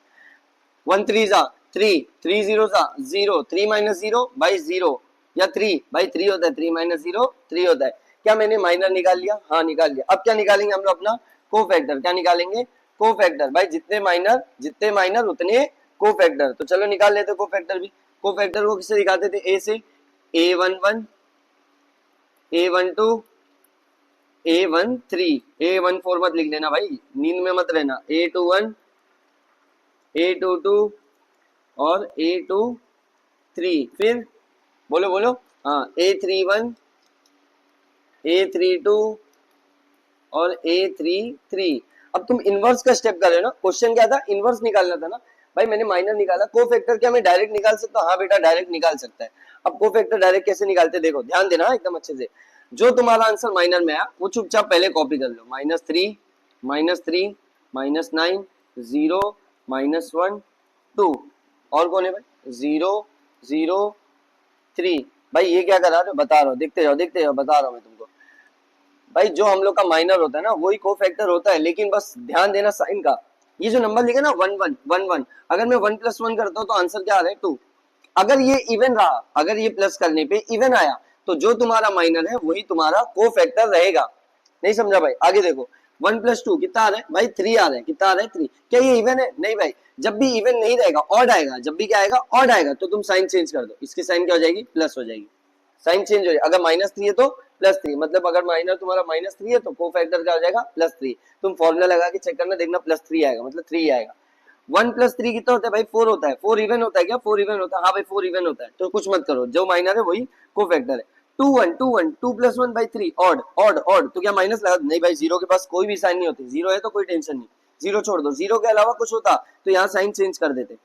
1 3 जा 3, 3 0 जा 0, 3 -0 भाई 0, या 3 भाई 3 होता है, 3 -0 3 होता है। क्या मैंने माइनर निकाल लिया? हाँ निकाल लिया। अब क्या निकालेंगे हम लोग? अपना को फैक्टर। क्या निकालेंगे? को फैक्टर भाई, जितने माइनर उतने को फैक्टर। तो चलो निकाल लेते को फैक्टर भी। को फैक्टर को किससे दिखाते थे? ए से। A11 A12 A13 A14 मत लिख लेना भाई, नींद में मत रहना। A21 A22 और A23, फिर बोलो हाँ A31 A32 और A3 3। अब तुम इनवर्स का स्टेप कर रहे हो ना, क्वेश्चन क्या था, इनवर्स निकालना था ना भाई। मैंने माइनर निकाला, कोफैक्टर क्या मैं डायरेक्ट निकाल सकता हूँ? हाँ बेटा डायरेक्ट निकाल सकता है। अब कोफैक्टर डायरेक्ट कैसे निकालते देखो, ध्यान देना एकदम अच्छे से। जो तुम्हारा आंसर माइनर में आया वो चुपचाप पहले कॉपी कर लो, -3 -9 0 -1 2। और कौन है भाई, 0 0 3। भाई ये क्या करा रहे हो, बता रहा हूँ, देखते जाओ, बता रहा हूँ मैं तुमको। भाई जो हम लोग का माइनर होता है ना वही कोफैक्टर होता है, लेकिन बस ध्यान देना साइन का। ये जो नंबर लिखे ना 1 1 अगर मैं 1 + 1 करता हूँ तो आंसर क्या आ रहा है 2। अगर ये इवन रहा, अगर ये प्लस करने पे इवन आया तो जो तुम्हारा माइनर है वही तुम्हारा कोफैक्टर रहेगा। नहीं समझा भाई? आगे देखो, 1 + 2 कितना आ रहा है भाई, 3 आ रहा है। कितना आ रहा है, 3। क्या ये इवन है? नहीं भाई, जब भी इवन नहीं रहेगा ऑड आएगा, जब भी क्या आएगा, ऑड आएगा, तो तुम साइन चेंज कर दो, इसकी साइन क्या हो जाएगी, प्लस हो जाएगी। साइन चेंज हो जाएगा, अगर -3 है तो +3, मतलब अगर माइनर तुम्हारा -3 है तो कोफैक्टर क्या हो जाएगा, +3। तुम फॉर्मूला लगा के चेक करना, देखना +3 आएगा, मतलब 3 आएगा। 1 + 3 कितना होता है भाई, 4 होता है। 4 इवन होता है क्या, 4 इवन होता है, हाँ भाई 4 इवन होता है, तो कुछ मत करो, जो माइनर है वही कोफैक्टर है। 2 1 2 1 2 + 1 बाई 3, ऑड ऑड ऑड, तो क्या माइनस लगा, नहीं भाई, जीरो के पास कोई भी साइन नहीं होती, जीरो है तो कोई टेंशन नहीं, जीरो छोड़ दो, जीरो के अलावा कुछ होता तो यहाँ साइन चेंज कर देते।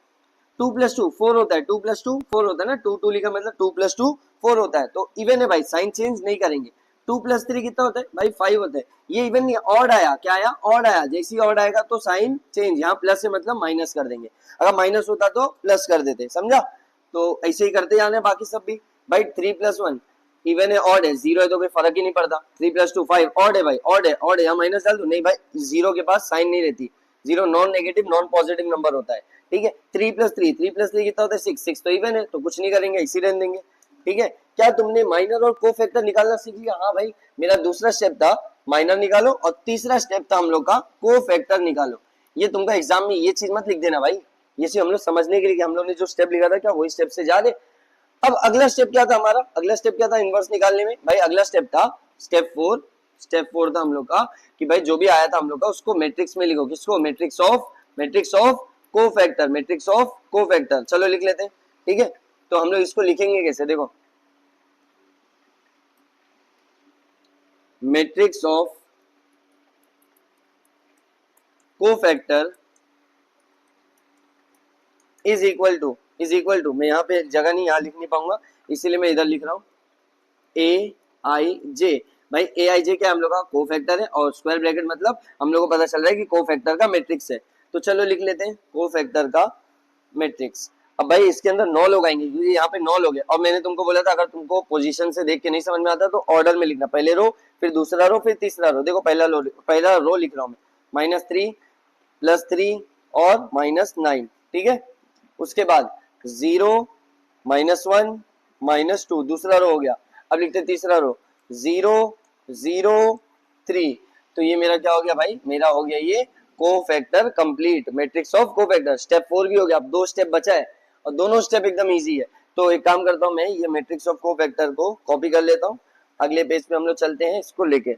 2 + 2 4 होता है, 2 + 2 4 होता है ना, 2 2 लिखा मतलब 2 + 2 4 होता है, तो इवन है भाई, साइन चेंज नहीं करेंगे। 2 + 3 कितना होता है भाई, 5 होता है। ये इवन नहीं, ऑड आया, क्या आया, ऑड आया, जैसे ही ऑड आएगा तो साइन चेंज, यहाँ प्लस है मतलब माइनस कर देंगे, अगर माइनस होता तो प्लस कर देते, समझा? तो ऐसे ही करते जाने बाकी सब भी। भाई 3 + 1 इवन है ऑड है, जीरो है तो कोई फर्क ही नहीं पड़ता। 3 + 2 5 ऑड है भाई, ऑड है, ऑड है, यहाँ माइनस डाल दो, नहीं भाई जीरो के पास साइन नहीं रहती, zero non negative non positive number होता है, ठीक है। 3 + 3 कितना होता है, 6 तो इवन है, तो कुछ नहीं करेंगे, इसी रहने देंगे, ठीक है। क्या तुमने माइनर और कोफैक्टर निकालना सीख लिया? हाँ भाई, मेरा दूसरा स्टेप था माइनर निकालो और तीसरा स्टेप था हम लोग का कोफैक्टर निकालो। ये तुमका एग्जाम में ये चीज मत लिख देना भाई, ये चीज हम लोग समझने के लिए कि हम लोग ने जो स्टेप लिखा था क्या वही स्टेप से जा रहे। अब अगला स्टेप क्या था हमारा, अगला स्टेप क्या था इनवर्स निकालने में भाई, अगला स्टेप था स्टेप 4। स्टेप 4 था हम लोग का कि भाई जो भी आया था हम लोग का उसको मैट्रिक्स में लिखो, किसको, matrix of cofactor, matrix of cofactor. चलो लिख लेते हैं, ठीक है। तो हम लोग इसको लिखेंगे कैसे, देखो, matrix of cofactor is equal to, मैं यहाँ पे जगह नहीं, यहाँ लिख नहीं पाऊंगा इसीलिए मैं इधर लिख रहा हूँ, AIJ। भाई AIJ क्या हम लोग का कोफैक्टर है, और स्क्वायर ब्रैकेट मतलब हम लोग को पता चल रहा है कि कोफैक्टर का मैट्रिक्स है। तो चलो लिख लेते हैं कोफैक्टर का मैट्रिक्स। अब भाई इसके अंदर 9 लोग आएंगे क्योंकि यहाँ पे 9 लोग हैं, और मैंने तुमको बोला था अगर तुमको पोजीशन से देख के नहीं समझ में आता तो ऑर्डर में लिखना, पहले रो फिर दूसरा रो फिर तीसरा रो। देखो पहला रो लिख रहा हूँ मैं, -3 +3 और -9, ठीक है। उसके बाद 0 -1 -2, दूसरा रो हो गया। अब लिखते तीसरा रो, 0 0 3। तो ये मेरा क्या हो गया भाई, मेरा हो गया ये cofactor complete, matrix of cofactor. Step 4 भी हो गया, अब 2 स्टेप बचा है और दोनों स्टेप एकदम इजी है। तो एक काम करता हूँ मैं, ये मैट्रिक्स ऑफ कोफैक्टर को कॉपी कर लेता हूँ, अगले पेज पे हम लोग चलते हैं इसको लेके,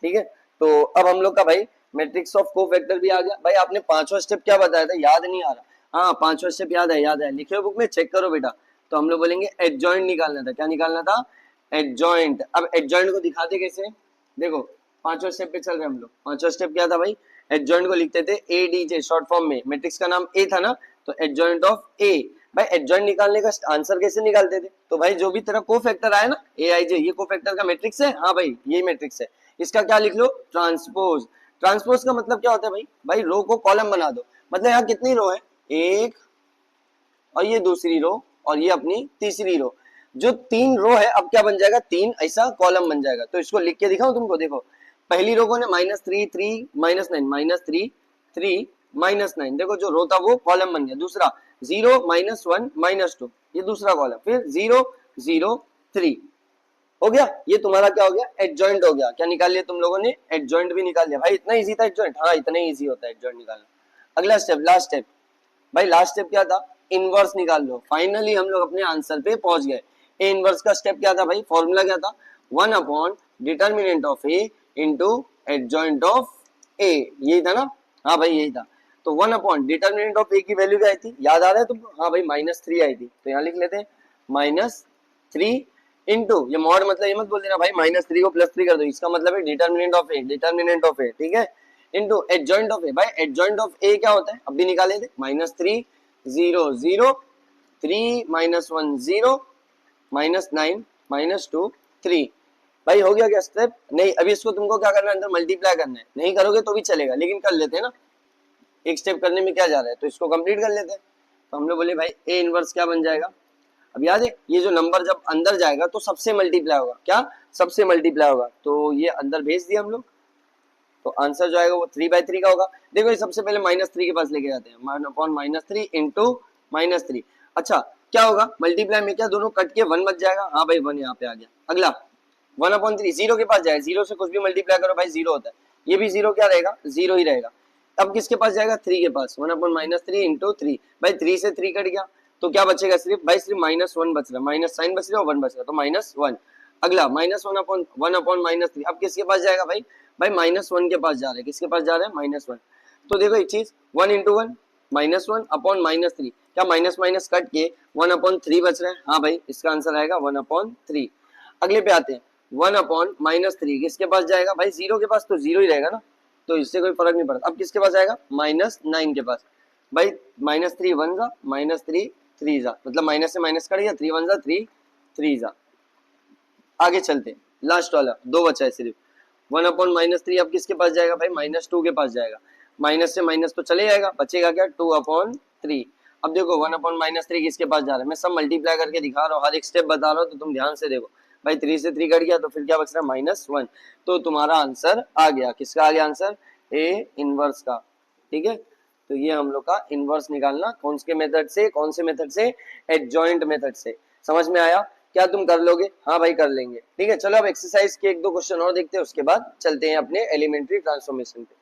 ठीक है। तो अब हम लोग का भाई मैट्रिक्स ऑफ कोफैक्टर भी आ गया। भाई आपने पांचवा स्टेप क्या बताया था, याद नहीं आ रहा? हाँ पांचवा स्टेप याद है, याद है, लिखे हो बुक में, चेक करो बेटा। तो हम लोग बोलेंगे एडजॉइंट निकालना था, क्या निकालना था, एडजॉइंट। अब एडजॉइंट को दिखाते कैसे, देखो पांचवा स्टेप पे चल रहे हम लोग। पांचवा स्टेप क्या था भाई, एडजॉइंट को लिखते थे ADJ शॉर्ट फॉर्म में, मैट्रिक्स का नाम A था ना, तो एडजॉइंट ऑफ A। भाई एडजॉइंट निकालने का आंसर कैसे निकालते थे, तो भाई जो भी तेरा कोफैक्टर आया ना AIJ, ये कोफैक्टर का मैट्रिक्स है, हाँ भाई यही मैट्रिक्स है, इसका क्या लिख लो, ट्रांसपोज। ट्रांसपोज का मतलब क्या होता है भाई, भाई रो को कॉलम बना दो, मतलब यहाँ कितनी रो है, एक, और ये दूसरी रो, और ये अपनी तीसरी रो, जो 3 रो है अब क्या बन जाएगा, 3 ऐसा कॉलम बन जाएगा। तो इसको लिख के दिखाऊं तुमको, देखो पहली रो को ने -3 3 -9 -3 3 -9, देखो जो रो था वो कॉलम बन गया। दूसरा 0 -1 -2, ये दूसरा कॉलम, फिर 0 0 3 हो गया। ये तुम्हारा क्या हो गया, एडजॉइंट हो गया। क्या निकाल लिया तुम लोगों ने, एडजॉइंट भी निकाल लिया। भाई इतना इजी था एडजॉइंट, हाँ इतना ही इजी होता है एडजॉइंट निकालना। अगला स्टेप, लास्ट स्टेप, भाई लास्ट स्टेप क्या था, इनवर्स निकाल लो। फाइनली हम लोग अपने आंसर पे पहुंच गए। ए इनवर्स का स्टेप क्या था भाई, फॉर्मूला क्या था, 1 determinant of A into adjoint of A, यही था ना, हाँ भाई यही था। तो 1 डिटर्मिनेंट ऑफ ए की वैल्यू क्या आई थी, याद आ रहा है तुमको, हाँ भाई -3 आई थी, तो यहाँ लिख लेते हैं -3 इनटू, ये मॉड मतलब ये मत बोल देना भाई -3 को +3 कर दो, इसका मतलब है determinant of A, determinant of A, ठीक है, इनटू एडजॉइंट ऑफ ए। भाई एडजॉइंट ऑफ ए क्या होता है, अब भी निकाले थे, -3 0 0 3 -1 0 -9 -2 3। भाई हो गया क्या स्टेप? नहीं, अभी इसको तुमको क्या करना है, अंदर मल्टीप्लाई करना है, नहीं करोगे तो भी चलेगा, लेकिन कर लेते हैं ना, एक स्टेप करने में क्या जा रहा है, तो इसको कंप्लीट कर लेते हैं। तो हम लोग बोले भाई ए इनवर्स क्या बन जाएगा, अब याद है ये जो नंबर जब अंदर जाएगा तो सबसे मल्टीप्लाई होगा, क्या सबसे मल्टीप्लाई होगा, तो ये अंदर भेज दिया हम लोग, तो आंसर जो आएगा वो 3/3 का होगा। देखो ये सबसे पहले -3 के पास लेके जाते हैं, -3 इंटू -3। अच्छा क्या होगा, मल्टीप्लाई में क्या दोनों कट के 1 बच जाएगा, हाँ भाई 1 यहाँ पे आ गया। अगला 1/3 जीरो के पास जाएगा, जीरो से कुछ भी मल्टीप्लाई करो भाई जीरो होता है, ये भी जीरो क्या रहेगा, जीरो ही रहेगा। अब किसके पास जाएगा, 3 के पास, 1/-3 इंटू 3। भाई 3 से 3 कट गया तो क्या बचेगा, सिर्फ भाई सिर्फ -1 बच रहा है, माइनस साइन बच रहा है और 1 बच रहा है, तो -1। अगला -1/-3, अब किसके पास जाएगा भाई, भाई -1 के पास जा रहा है, किसके पास जा रहा है, -1। तो देखो एक चीज, 1 इंटू 1 -1/-3, क्या माइनस माइनस कट के 1/3 बच रहा है, हाँ भाई इसका आंसर आएगा 1/3। अगले पे आते हैं, 1/-3 किसके पास जाएगा, भाई जीरो के पास, तो जीरो ही रहेगा ना, तो इससे कोई फर्क नहीं पड़ता। अब किसके पास जाएगा, -9 के पास, भाई -3 1 जा, -3 3 जा, मतलब माइनस से माइनस कट गया, 3 1 जा 3 3 जा। आगे चलते हैं, लास्ट वाला दो बचा है सिर्फ, 1/-3 अब किसके पास जाएगा भाई, -2 के पास जाएगा, माइनस से माइनस तो चले जाएगा, बचेगा क्या 2/3। अब देखो 1/-3 किसके पास जा रहा है, मैं सब मल्टीप्लाई करके दिखा रहा हूँ, हर एक स्टेप बता रहा हूँ, तो तुम ध्यान से देखो। भाई 3 से 3 कट गया तो फिर क्या बच रहा है, -1, तो तुम्हारा आंसर आ गया, किसका आ गया आंसर, ए इनवर्स का, ठीक है। तो ये हम लोग का इनवर्स निकालना कौन से मेथड से, कौन से मेथड से, एडजॉइंट मेथड से। समझ में आया, क्या तुम कर लोगे, हाँ भाई कर लेंगे, ठीक है। चलो अब एक्सरसाइज के एक दो क्वेश्चन और देखते हैं, उसके बाद चलते हैं अपने एलिमेंट्री ट्रांसफॉर्मेशन पे।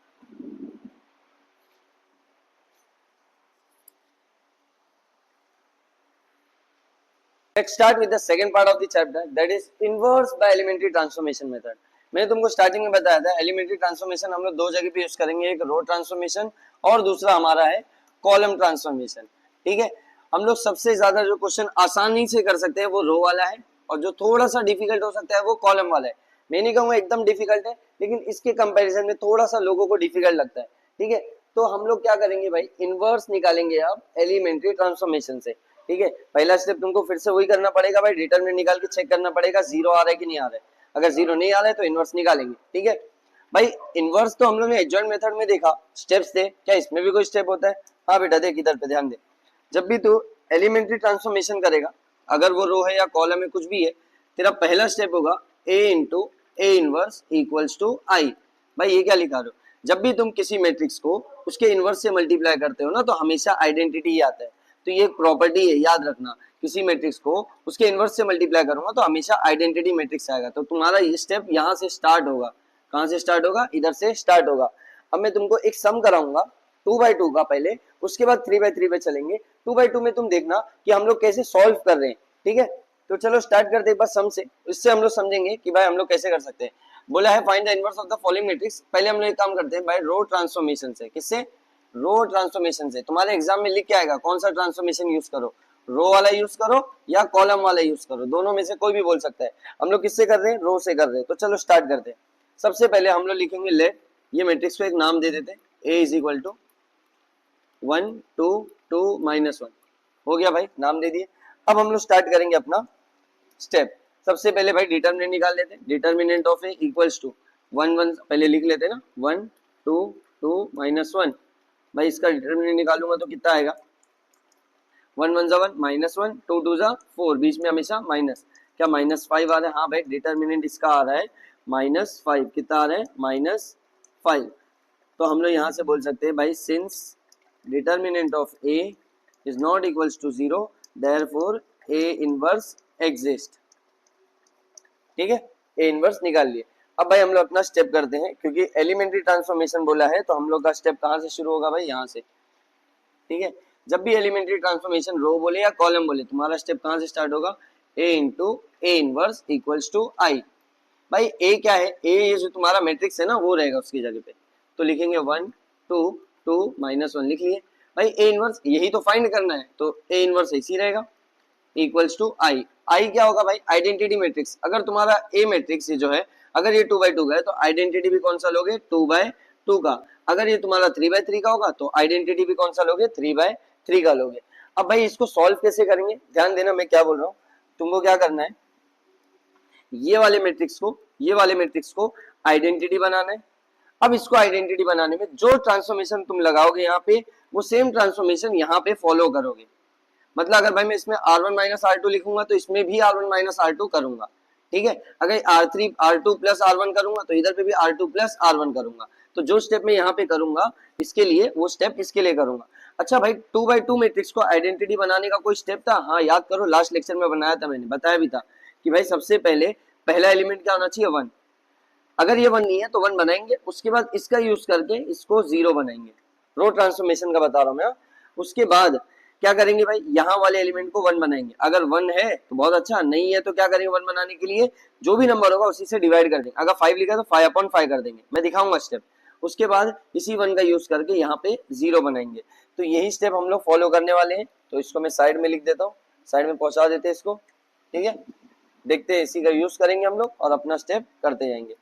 Let's start with the second part of the chapter, that is inverse by elementary transformation method। मैंने तुमको स्टार्टिंग में बताया था एलिमेंट्री ट्रांसफॉर्मेशन हम लोग दो जगह पे यूज करेंगे, एक रो ट्रांसफॉर्मेशन और दूसरा हमारा है कॉलम ट्रांसफॉर्मेशन, ठीक है। हम लोग सबसे ज्यादा जो क्वेश्चन आसानी से कर सकते हैं वो रो वाला है, और जो थोड़ा सा डिफिकल्ट हो सकता है वो कॉलम वाला है। मैं नहीं कहूंगा एकदम डिफिकल्ट है, लेकिन इसके कंपैरिजन में थोड़ा सा लोगों को डिफिकल्ट लगता है, ठीक है। तो हम लोग क्या करेंगे भाई, इनवर्स निकालेंगे अब एलिमेंट्री ट्रांसफॉर्मेशन से, ठीक है। पहला स्टेप तुमको फिर से वही करना पड़ेगा भाई, डिटरमिनेंट निकाल के चेक करना पड़ेगा जीरो आ रहा है कि नहीं आ रहा है, अगर जीरो नहीं आ रहा है तो इनवर्स निकालेंगे, ठीक है। भाई इनवर्स तो हम लोग ने एडजॉइंट मेथड में देखा, स्टेप्स थे, क्या इसमें भी कोई स्टेप होता है, हाँ बेटा देख इधर पे ध्यान दे, जब भी तू एलिमेंट्री ट्रांसफॉर्मेशन करेगा, अगर वो रो है या कॉलम है कुछ भी है, तेरा पहला स्टेप होगा A into A inverse equals to I. भाई ये क्या लिखा रहे हो, जब भी तुम किसी मैट्रिक्स को उसके इनवर्स से मल्टीप्लाई करते हो ना, तो हमेशा आइडेंटिटी ही आता है, तो ये एक प्रॉपर्टी है, याद रखना, किसी मैट्रिक्स को उसके इनवर्स से मल्टीप्लाई करूंगा तो हमेशा आइडेंटिटी मैट्रिक्स आएगा। तो तुम्हारा ये स्टेप यहाँ से स्टार्ट होगा, कहाँ से स्टार्ट होगा, इधर से स्टार्ट होगा। अब मैं तुमको एक सम कराऊंगा 2/2 का पहले, उसके बाद 3/3 पे चलेंगे। 2/2 में तुम देखना कि हम लोग कैसे सॉल्व कर रहे हैं, ठीक है। तो चलो स्टार्ट करते एक बार सम से, इससे हम लोग समझेंगे कि भाई हम लोग कैसे कर सकते हैं। बोला है find the inverse of the following matrix, पहले हम लोग एक काम करते हैं भाई रो ट्रांसफॉर्मेशन से, किससे, रो ट्रांसफॉर्मेशन से। तुम्हारे एग्जाम में लिख के आएगा कौन सा ट्रांसफॉर्मेशन यूज करो, रो वाला यूज करो या कॉलम वाला यूज करो, दोनों में से कोई भी बोल सकता है। हम लोग किससे कर रहे हैं, रो से कर रहे हैं। तो चलो स्टार्ट करते हैं। सबसे पहले हम लोग लिखेंगे लेट, ये मैट्रिक्स को एक नाम दे देते हैं, ए इज इक्वल टू 1 2 2 -1, हो गया भाई, नाम दे दिए। अब हम लोग स्टार्ट करेंगे अपना स्टेप। सबसे पहले भाई डिटरमिनेंट निकाल लेते हैं, determinant of A equals to 1 1 पहले लिख लेते हैं ना, 1 2 2 -1। भाई इसका डिटरमिनेंट निकालूंगा तो कितना आएगा, 1 1 जा 1 -1 2 2 जा 4, बीच में हमेशा माइनस, क्या -5 आ रहा है, हाँ भाई डिटरमिनेंट इसका आ रहा है -5, कितना आ रहा है -5। तो हम लोग यहाँ से बोल सकते हैं भाई since determinant of A is not equals to 0 therefore A inverse exist, ठीक है। ए इनवर्स निकाल लिए। अब भाई हम लोग अपना स्टेप करते हैं, क्योंकि एलिमेंट्री ट्रांसफॉर्मेशन बोला है तो हम लोग का स्टेप कहाँ से शुरू होगा भाई, यहाँ से, ठीक है। जब भी एलिमेंट्री ट्रांसफॉर्मेशन रो बोले या कॉलम बोले, तुम्हारा स्टेप कहाँ से स्टार्ट होगा, A into A inverse equals to I. भाई ए क्या है, ए ये जो तुम्हारा मैट्रिक्स है ना वो रहेगा उसकी जगह पे, तो लिखेंगे 1 2 2 -1 लिख लिए। भाई ए इनवर्स यही तो फाइंड करना है, तो ए इनवर्स ऐसी रहेगा इक्वल्स टू आई। आई क्या होगा भाई, आइडेंटिटी मैट्रिक्स। अगर तुम्हारा ए मैट्रिक्स ये जो है, अगर ये 2/2 का है तो आइडेंटिटी भी कौन सा लोगे, 2/2 का। अगर ये तुम्हारा 3/3 का होगा तो आइडेंटिटी भी कौन सा लोगे, 3/3 का लोगे। अब भाई इसको सॉल्व कैसे करेंगे, ध्यान देना मैं क्या बोल रहा हूँ। तुमको क्या करना है, ये वाले मैट्रिक्स को आइडेंटिटी बनाना है। अब इसको आइडेंटिटी बनाने में जो ट्रांसफॉर्मेशन तुम लगाओगे यहाँ पे, वो सेम ट्रांसफॉर्मेशन यहाँ पे फॉलो करोगे। मतलब अगर भाई मैं इसमें R1 माइनस R2 लिखूंगा तो इसमें भी R1 माइनस R2 करूंगा, ठीक है। अगर R2 प्लस R1 करूंगा तो इधर पे भी R2 प्लस R1 करूंगा। तो जो स्टेप मैं यहाँ पे करूंगा इसके लिए, वो स्टेप इसके लिए करूंगा। अच्छा भाई 2/2 मैट्रिक्स को आइडेंटिटी बनाने का कोई स्टेप था, हाँ याद करो, लास्ट लेक्चर में बनाया था, मैंने बताया भी था कि भाई सबसे पहले पहला एलिमेंट क्या होना चाहिए, 1। अगर ये 1 नहीं है तो 1 बनाएंगे, उसके बाद इसका यूज करके इसको 0 बनाएंगे। रो ट्रांसफॉर्मेशन का बता रहा हूं मैं। उसके बाद क्या करेंगे भाई, यहाँ वाले एलिमेंट को 1 बनाएंगे। अगर 1 है तो बहुत अच्छा, नहीं है तो क्या करेंगे, 1 बनाने के लिए जो भी नंबर होगा उसी से डिवाइड कर देंगे। अगर 5 लिखा है तो 5/5 कर देंगे, मैं दिखाऊंगा स्टेप। उसके बाद इसी 1 का यूज करके यहाँ पे 0 बनाएंगे। तो यही स्टेप हम लोग फॉलो करने वाले हैं। तो इसको मैं साइड में लिख देता हूँ, साइड में पहुंचा देते हैं इसको, ठीक है। देखते हैं, इसी का यूज करेंगे हम लोग और अपना स्टेप करते जाएंगे।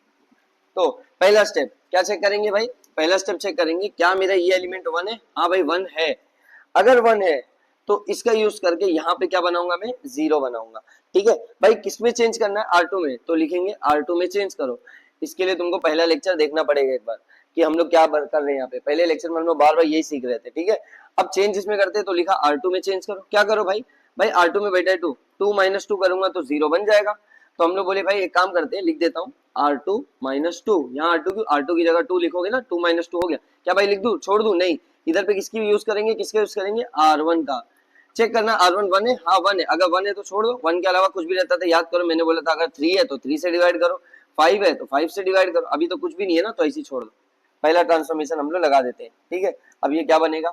तो पहला स्टेप क्या चेक करेंगे भाई, पहला स्टेप चेक करेंगे क्या मेरा ये एलिमेंट 1 है, हाँ भाई 1 है। अगर 1 है तो इसका यूज करके यहाँ पे क्या बनाऊंगा, मैं 0 बनाऊंगा, ठीक है। भाई किस में चेंज करना है, R2 में, तो लिखेंगे R2 में चेंज करो। इसके लिए तुमको पहला लेक्चर देखना पड़ेगा एक बार कि हम लोग क्या कर रहे हैं यहाँ पे। पहले लेक्चर में हम लोग बार बार यही सीख रहे थे, ठीक है। अब चेंज इसमें करते हैं तो लिखा R2 में चेंज करो। क्या करो भाई, भाई R2 में बेटा है 2, 2 - 2 करूंगा तो 0 बन जाएगा। तो हम लोग बोले भाई एक काम करते हैं, लिख देता हूँ R2 - 2। यहाँ R2 की जगह 2 लिखोगे ना, 2 - 2 हो गया। क्या भाई लिख दूं, छोड़ दूं, नहीं, इधर पे किसकी यूज करेंगे, किसका यूज करेंगे, R1 का। चेक करना R1 1 है, हाँ 1 है। अगर 1 है तो छोड़ दो, 1 के अलावा कुछ भी रहता था याद करो, मैंने बोला था अगर 3 है तो 3 से डिवाइड करो, 5 है तो 5 से डिवाइड करो। अभी तो कुछ भी नहीं है ना, तो ऐसे ही छोड़ दो। पहला ट्रांसफॉर्मेशन हम लोग लगा देते हैं, ठीक है। अब ये क्या बनेगा,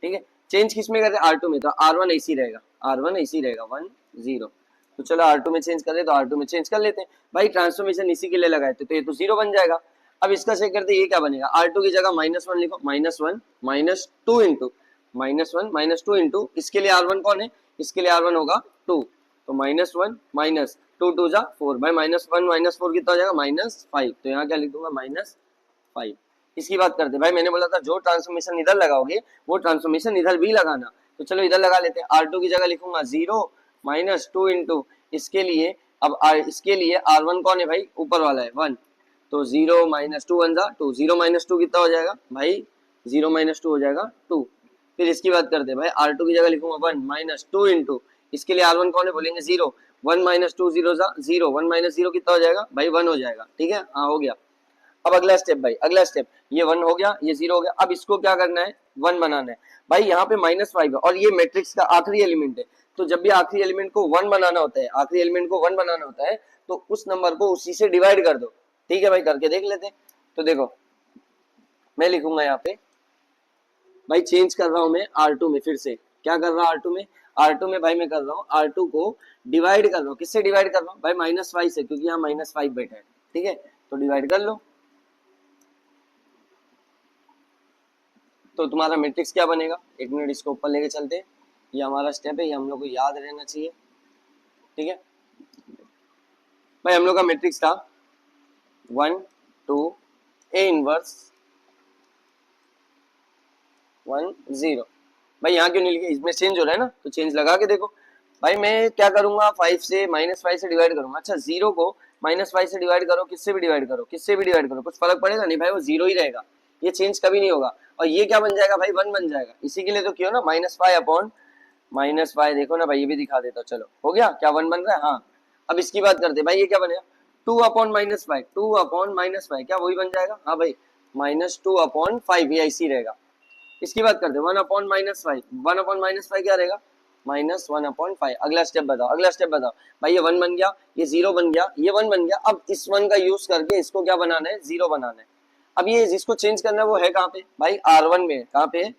ठीक है। चेंज किस में करते हैं, R2 में, तो R1 ऐसी रहेगा, R1 ऐसी रहेगा 1 0। तो चलो R2 में चेंज कर ले, तो R2 में चेंज कर लेते हैं भाई, ट्रांसफॉर्मेशन इसी के लिए लगाए थे तो ये तो 0 बन जाएगा। अब इसका चेक करते हैं ये क्या बनेगा, R2 की जगह -1 लिखो, -1 - 2 इंटू -1 - 2 इंटू इसके लिए R1 कौन है, इसके लिए R1 होगा 2, तो -1 - 2 2 जा 4 भाई, -1 - 4 कितना हो जाएगा, -5। तो यहाँ क्या लिख दूंगा, -5। इसकी बात करते हैं भाई, मैंने बोला था जो ट्रांसफॉर्मेशन इधर लगाओगे वो ट्रांसफॉर्मेशन इधर भी लगाना। तो चलो इधर लगा लेते हैं, R2 की जगह लिखूंगा 0 - 2 इंटू इसके लिए, अब इसके लिए R1 कौन है भाई, ऊपर वाला है 1, तो 0 - 2 1 जा 2, 0 - 2 कितना हो जाएगा भाई, 0 - 2 हो जाएगा 2। फिर इसकी बात करते हैं भाई, R2 की जगह लिखूंगा 1 - 2 इंटू इसके लिए R1 कौन है, बोलेंगे 0, 1 - 2 0 जा 0, 1 - 0 कितना हो जाएगा भाई, 1 हो जाएगा, ठीक है, हाँ हो गया। अब अगला स्टेप भाई, अगला स्टेप, ये 1 हो गया, ये 0 हो गया। अब इसको क्या करना है, 1 बनाना है भाई। यहाँ पे -5 है और ये मैट्रिक्स का आखिरी एलिमेंट है। तो जब भी आखिरी एलिमेंट को 1 बनाना होता है, आखिरी एलिमेंट को 1 बनाना होता है तो उस नंबर को उसी से डिवाइड कर दो, ठीक है भाई, करके देख लेते हैं। तो देखो मैं लिखूंगा यहाँ पे भाई, चेंज कर रहा हूं मैं R2 में, फिर से क्या कर रहा हूं R2 में, R2 में भाई मैं कर रहा हूँ R2 को डिवाइड कर रहा हूँ, किससे डिवाइड कर रहा हूँ भाई, -5 से, क्योंकि यहाँ -5 बैठा है, ठीक है। तो डिवाइड कर लो, तो तुम्हारा मैट्रिक्स क्या बनेगा, एक मिनट इसको ऊपर लेके चलते हैं। ये हमारा स्टेप है, ये हम लोग को याद रहना चाहिए, ठीक है भाई। हम लोग का मैट्रिक्स था 1 2 A इनवर्स 1 0। भाई यहाँ क्यों नहीं लिखे, इसमें चेंज हो रहा है ना, तो चेंज लगा के देखो भाई। मैं क्या करूंगा, 5 से -5 से डिवाइड करूंगा। अच्छा 0 को -5 से डिवाइड करो, किससे भी डिवाइड करो, किससे भी डिवाइड करो, कुछ फर्क पड़ेगा नहीं भाई, वो 0 ही रहेगा, ये चेंज कभी नहीं होगा। और ये क्या बन जाएगा भाई, 1 बन जाएगा। इसी के लिए तो क्यों ना -5 देखो ना भाई, ये भी दिखा देता हूँ, चलो हो गया, क्या 1 बन रहा है, हाँ। अब इसकी बात करते हैं भाई, ये क्या बनेगा, 2/-5, 2/-5 क्या वही बन जाएगा, हाँ भाई, -2/5, ये ऐसी रहेगा। इसकी बात करते हैं 1/-5, 1/-5 क्या रहेगा, -1/5। अगला स्टेप बताओ, अगला स्टेप बताओ भाई, ये 1 बन गया, ये 0 बन गया, ये 1 बन गया। अब इस 1 का यूज करके इसको क्या बनाना है, 0 बनाना है। अब ये जिसको चेंज करना है वो है कहाँ पे भाई, R1 में, कहाँ पे है,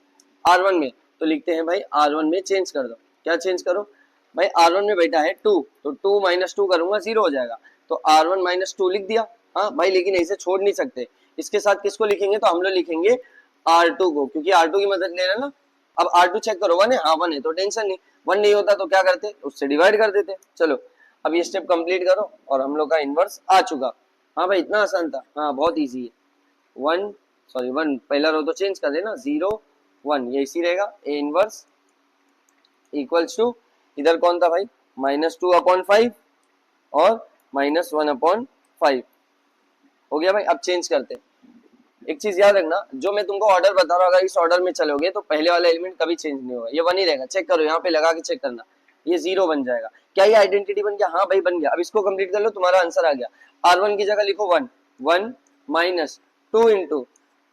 R1 में। तो लिखते हैं भाई R1 में चेंज कर दो, क्या चेंज करो भाई, R1 में बैठा है 2, तो 2 - 2 करूंगा 0 हो जाएगा, तो R1 - 2 लिख दिया। हाँ भाई, लेकिन ऐसे छोड़ नहीं सकते, इसके साथ किसको लिखेंगे, तो हम लोग लिखेंगे R2 को, क्योंकि R2 की मदद ले रहे हैं ना। अब R2 चेक करो 1 है, हाँ 1 है तो टेंशन नहीं, 1 नहीं होता तो क्या करते, उससे डिवाइड कर देते। चलो अब ये स्टेप कंप्लीट करो और हम लोग का इनवर्स आ चुका। हाँ भाई इतना आसान था, हाँ बहुत इजी है। 1 पहला रो तो चेंज कर देना, 0 1 ये इसी रहेगा। ए इनवर्स इक्वल्स टू, इधर कौन था भाई, -2/5 और -1/5 हो गया भाई। अब चेंज करते हैं। एक चीज याद रखना, जो मैं तुमको ऑर्डर बता रहा हूँ, अगर इस ऑर्डर में चलोगे तो पहले वाला एलिमेंट कभी चेंज नहीं होगा, ये 1 ही रहेगा। चेक करो यहाँ पे लगा के चेक करना, ये 0 बन जाएगा। क्या ये आइडेंटिटी बन गया, हाँ भाई बन गया। अब इसको कंप्लीट कर लो, तुम्हारा आंसर आ गया। R1 की जगह लिखो 1 1 -2 इंटू,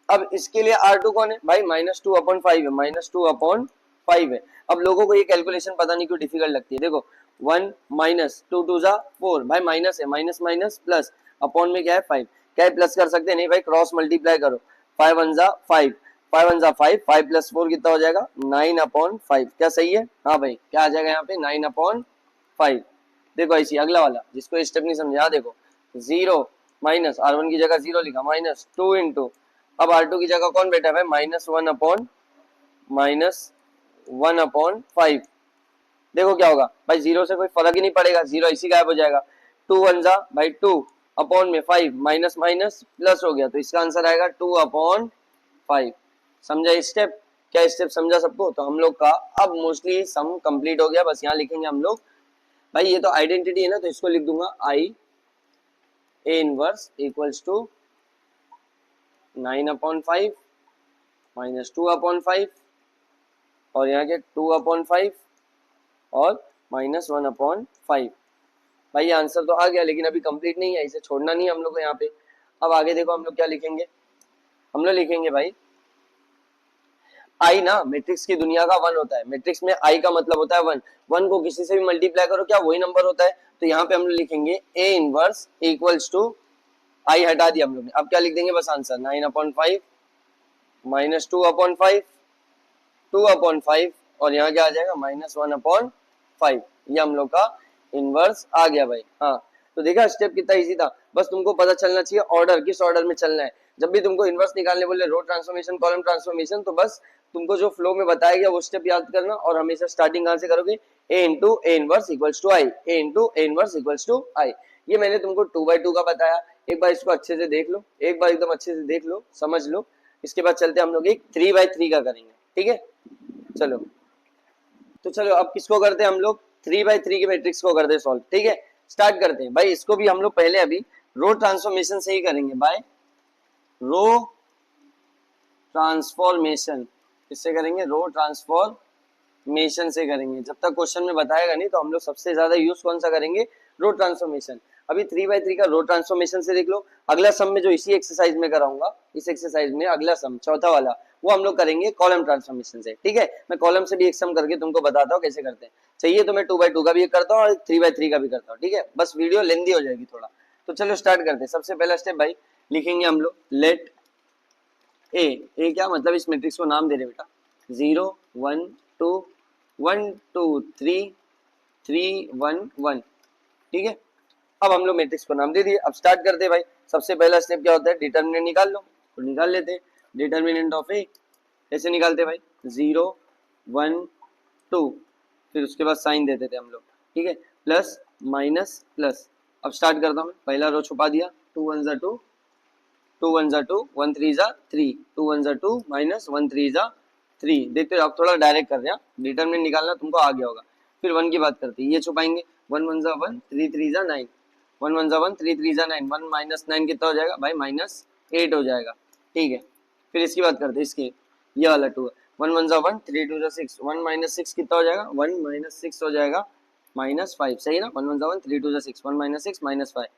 अब इसके लिए R2 कौन है भाई, -2/5 है, -2/5 है। अब लोगों को ये कैलकुलेशन पता नहीं क्यों डिफिकल्ट लगती है। देखो 1 -2 2 4 भाई, माइनस है, माइनस माइनस प्लस, अपॉन में क्या है 5, क्या है प्लस कर सकते हैं, नहीं भाई क्रॉस मल्टीप्लाई करो, 5 1 5 5 1 5 5 प्लस 4 कितना हो जाएगा 9/5, क्या सही है, हाँ भाई क्या आ जाएगा यहाँ पे 9/5। देखो ऐसी अगला वाला, जिसको स्टेप नहीं समझा, देखो 0 माइनस R1 की जगह 0 लिखा, -2 इंटू, अब R2 की जगह कौन बैठा है भाई, -1/5। देखो क्या होगा भाई, 0 से कोई फर्क ही नहीं पड़ेगा, 0 इसी गायब हो जाएगा। 2 1 भाई 2 अपॉन में 5, माइनस माइनस प्लस हो गया, तो इसका आंसर आएगा 2/5। समझा स्टेप, क्या स्टेप समझा सबको। तो हम लोग का अब मोस्टली सम कंप्लीट हो गया, बस यहाँ लिखेंगे हम लोग भाई, ये तो आइडेंटिटी है ना, तो इसको लिख दूंगा आई ए इनवर्स इक्वल्स टू 9/5 -2/5 और यहाँ के 2/5 और -1/5। भाई ये आंसर तो आ गया, लेकिन अभी कंप्लीट नहीं है, इसे छोड़ना नहीं है हम लोग को यहाँ पे। अब आगे देखो हम लोग क्या लिखेंगे, हम लोग लिखेंगे भाई आई ना मैट्रिक्स की दुनिया का 1 होता है, मैट्रिक्स में आई का मतलब होता है 1, 1 को किसी से भी मल्टीप्लाई करो क्या वही नंबर होता है। तो यहाँ पे हम लोग लिखेंगे ए इनवर्स इक्वल्स टू, आई हटा दिया हम लोग ने, अब क्या लिख देंगे बस आंसर 9/5 -2/5 2/5 और यहाँ क्या आ जाएगा -1/5। ये हम लोग का इनवर्स आ गया भाई। हाँ तो देखा स्टेप कितना इजी था, बस तुमको पता चलना चाहिए ऑर्डर, किस ऑर्डर में चलना है। जब भी तुमको इनवर्स निकालने बोले, रो ट्रांसफॉर्मेशन कॉलम ट्रांसफॉर्मेशन, तो बस तुमको जो फ्लो में बताया गया वो स्टेप याद करना, और हमेशा स्टार्टिंग कहाँ से करोगे, A into A inverse equals to I, A into A inverse equals to I. ये मैंने तुमको 2/2 का बताया, एक बार इसको अच्छे से देख लो, एक बार एकदम अच्छे से देख लो, समझ लो। इसके बाद चलते हम लोग एक 3/3 का करेंगे, ठीक है। चलो तो चलो अब किसको करते हैं हम लोग, 3/3 के मैट्रिक्स को करते हैं सॉल्व, ठीक है। स्टार्ट करते हैं भाई, इसको भी हम लोग पहले अभी रो ट्रांसफॉर्मेशन से ही करेंगे, बाय रो ट्रांसफॉर्मेशन। किससे करेंगे, रो ट्रांसफॉर्मेशन से करेंगे। जब तक क्वेश्चन में बताएगा नहीं तो हम लोग सबसे ज्यादा यूज कौन सा करेंगे, रो ट्रांसफॉर्मेशन। अभी 3/3 का रो ट्रांसफॉर्मेशन से देख लो। अगला सम में जो इसी एक्सरसाइज में कराऊंगा, इस एक्सरसाइज में अगला सम चौथा वाला, वो हम लोग करेंगे कॉलम ट्रांसफॉर्मेशन से, ठीक है। मैं कॉलम से भी एक सम करके तुमको बताता हूँ कैसे करते हैं। चाहिए तो मैं 2/2 का भी करता हूँ और 3/3 का भी करता हूँ, ठीक है। बस वीडियो लेंदी हो जाएगी थोड़ा। तो चलो स्टार्ट करते हैं। सबसे पहला स्टेप भाई लिखेंगे हम लोग, लेट ए क्या मतलब, इस मैट्रिक्स को नाम दे रहे बेटा, 0 1 2 1 2 3 3 1 1, ठीक है। अब हम लोग मैट्रिक्स को नाम दे दिए, अब स्टार्ट करते हैं भाई। सबसे पहला स्टेप क्या होता है, डिटरमिनेंट निकाल लो, तो निकाल लेते हैं। डिटरमिनेंट ऑफ ए ऐसे निकालते भाई, 0 1 2, फिर उसके बाद साइन देते थे हम लोग, ठीक है, प्लस माइनस प्लस। अब स्टार्ट करता हूँ, पहला रो छुपा दिया, 2 1 2 2 1 2 1 3 3 2 1 2 माइनस 1 3 3। देखते हो अब थोड़ा डायरेक्ट कर रहे हैं, डिटरमिनेंट निकालना तुमको आ गया होगा। फिर 1 की बात करते हैं, ये छुपाएंगे, 1 1 1 3 3 9 1 1 1 3 3 9 1 माइनस 9 कितना हो जाएगा भाई, -8 हो जाएगा, ठीक है। फिर इसकी बात करते हैं, इसकी ये वाला 2 है, 1 1 1 3 2 6 1 माइनस 6 कितना हो जाएगा, 1 माइनस 6 हो जाएगा -5, सही ना। 1 1 1 3 2 6 1 माइनस 6 -5।